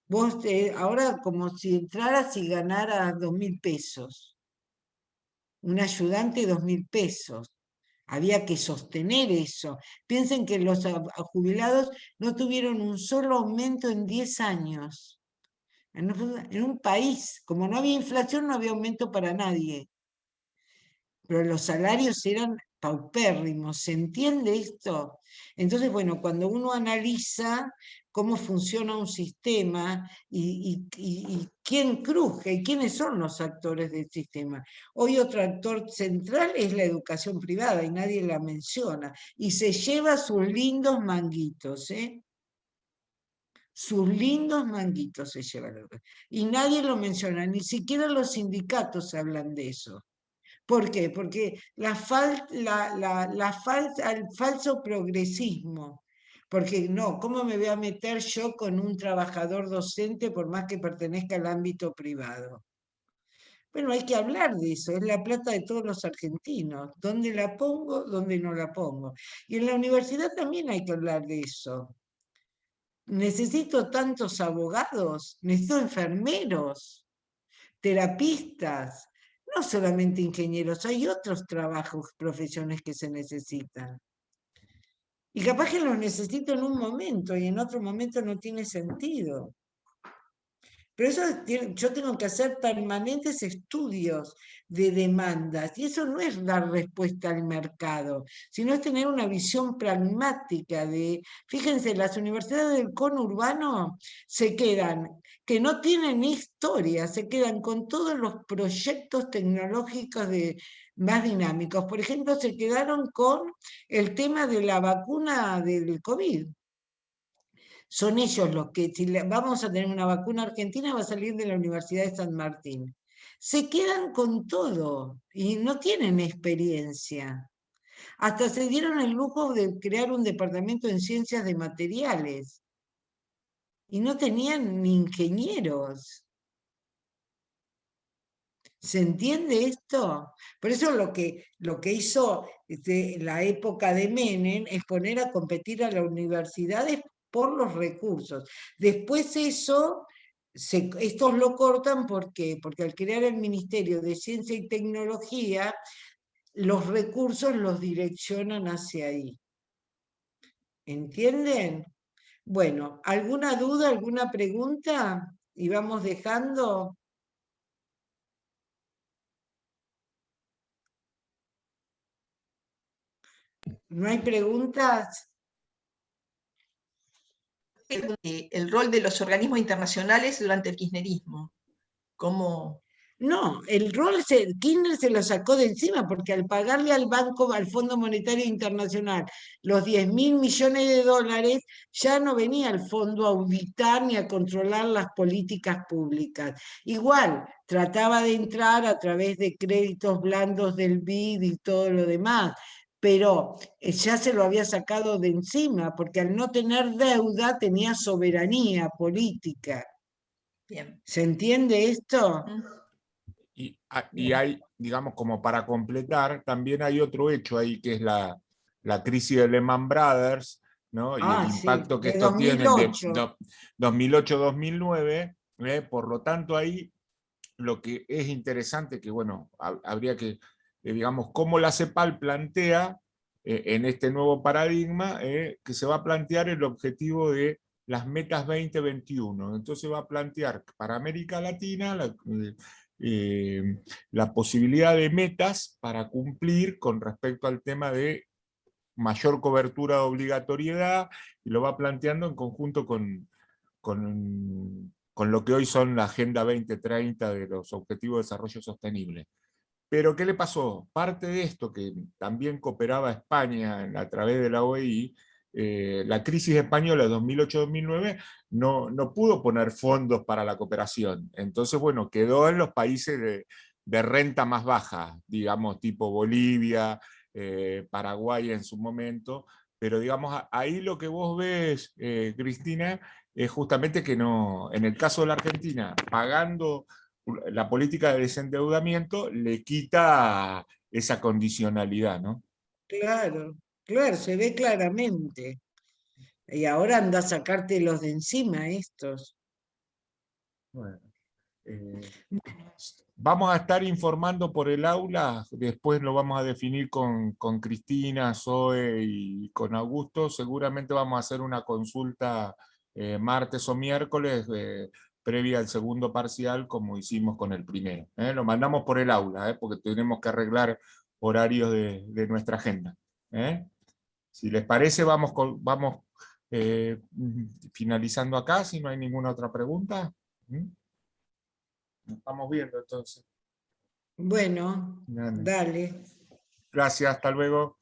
vos ahora como si entraras y ganaras 2.000 pesos, un ayudante 2.000 pesos, había que sostener eso. Piensen que los jubilados no tuvieron un solo aumento en 10 años. En un país, como no había inflación, no había aumento para nadie. Pero los salarios eran paupérrimos, ¿se entiende esto? Entonces, bueno, cuando uno analiza cómo funciona un sistema y quién cruje y quiénes son los actores del sistema. Hoy otro actor central es la educación privada y nadie la menciona. Y se lleva sus lindos manguitos, ¿eh? Sus lindos manguitos se lleva la educación. Y nadie lo menciona, ni siquiera los sindicatos hablan de eso. ¿Por qué? Porque el falso progresismo. Porque no, ¿cómo me voy a meter yo con un trabajador docente por más que pertenezca al ámbito privado? Bueno, hay que hablar de eso, es la plata de todos los argentinos. ¿Dónde la pongo? ¿Dónde no la pongo? Y en la universidad también hay que hablar de eso. Necesito tantos abogados, necesito enfermeros, terapistas, no solamente ingenieros, hay otros trabajos, profesiones que se necesitan. Y capaz que los necesito en un momento y en otro momento no tiene sentido. Pero eso yo tengo que hacer permanentes estudios de demandas y eso no es dar respuesta al mercado, sino es tener una visión pragmática de, fíjense, las universidades del conurbano se quedan, que no tienen historia, se quedan con todos los proyectos tecnológicos más dinámicos. Por ejemplo, se quedaron con el tema de la vacuna del COVID. Son ellos los que, si vamos a tener una vacuna argentina, va a salir de la Universidad de San Martín. Se quedan con todo y no tienen experiencia. Hasta se dieron el lujo de crear un departamento en ciencias de materiales. Y no tenían ni ingenieros. ¿Se entiende esto? Por eso lo que hizo la época de Menem es poner a competir a las universidades por los recursos. Después eso, estos lo cortan porque al crear el Ministerio de Ciencia y Tecnología, los recursos los direccionan hacia ahí. ¿Entienden? Bueno, ¿alguna duda, alguna pregunta? Y vamos dejando. ¿No hay preguntas? El rol de los organismos internacionales durante el kirchnerismo. ¿Cómo? No, el rol Kirchner se lo sacó de encima porque al pagarle al banco, al Fondo Monetario Internacional, los 10.000 millones de dólares, ya no venía el fondo a auditar ni a controlar las políticas públicas. Igual, trataba de entrar a través de créditos blandos del BID y todo lo demás, pero ya se lo había sacado de encima porque al no tener deuda tenía soberanía política. Bien. ¿Se entiende esto? Y hay, digamos, como para completar, también hay otro hecho ahí, que es la crisis de Lehman Brothers, ¿no? Y el Sí, impacto que de esto tiene de 2008. 2008-2009. Por lo tanto, ahí lo que es interesante, que bueno, habría que, digamos, cómo la CEPAL plantea en este nuevo paradigma, que se va a plantear el objetivo de las metas 2021. Entonces va a plantear para América Latina la posibilidad de metas para cumplir con respecto al tema de mayor cobertura de obligatoriedad, y lo va planteando en conjunto con lo que hoy son la Agenda 2030 de los Objetivos de Desarrollo Sostenible. Pero ¿qué le pasó? Parte de esto, que también cooperaba España a través de la OEI, la crisis española de 2008-2009 no pudo poner fondos para la cooperación. Entonces, bueno, quedó en los países de renta más baja, digamos, tipo Bolivia, Paraguay en su momento. Pero digamos, ahí lo que vos ves, Cristina, es justamente que no, en el caso de la Argentina, pagando la política de desendeudamiento, le quita esa condicionalidad, ¿no? Claro, claro, se ve claramente. Y ahora anda a sacártelos de encima estos. Bueno, vamos a estar informando por el aula, después lo vamos a definir con Cristina, Zoe y con Augusto. Seguramente vamos a hacer una consulta martes o miércoles previa al segundo parcial, como hicimos con el primero. Lo mandamos por el aula, porque tenemos que arreglar horarios de nuestra agenda. Si les parece, vamos finalizando acá, si no hay ninguna otra pregunta. Nos estamos viendo entonces. Bueno, Dale. dale. Gracias, hasta luego.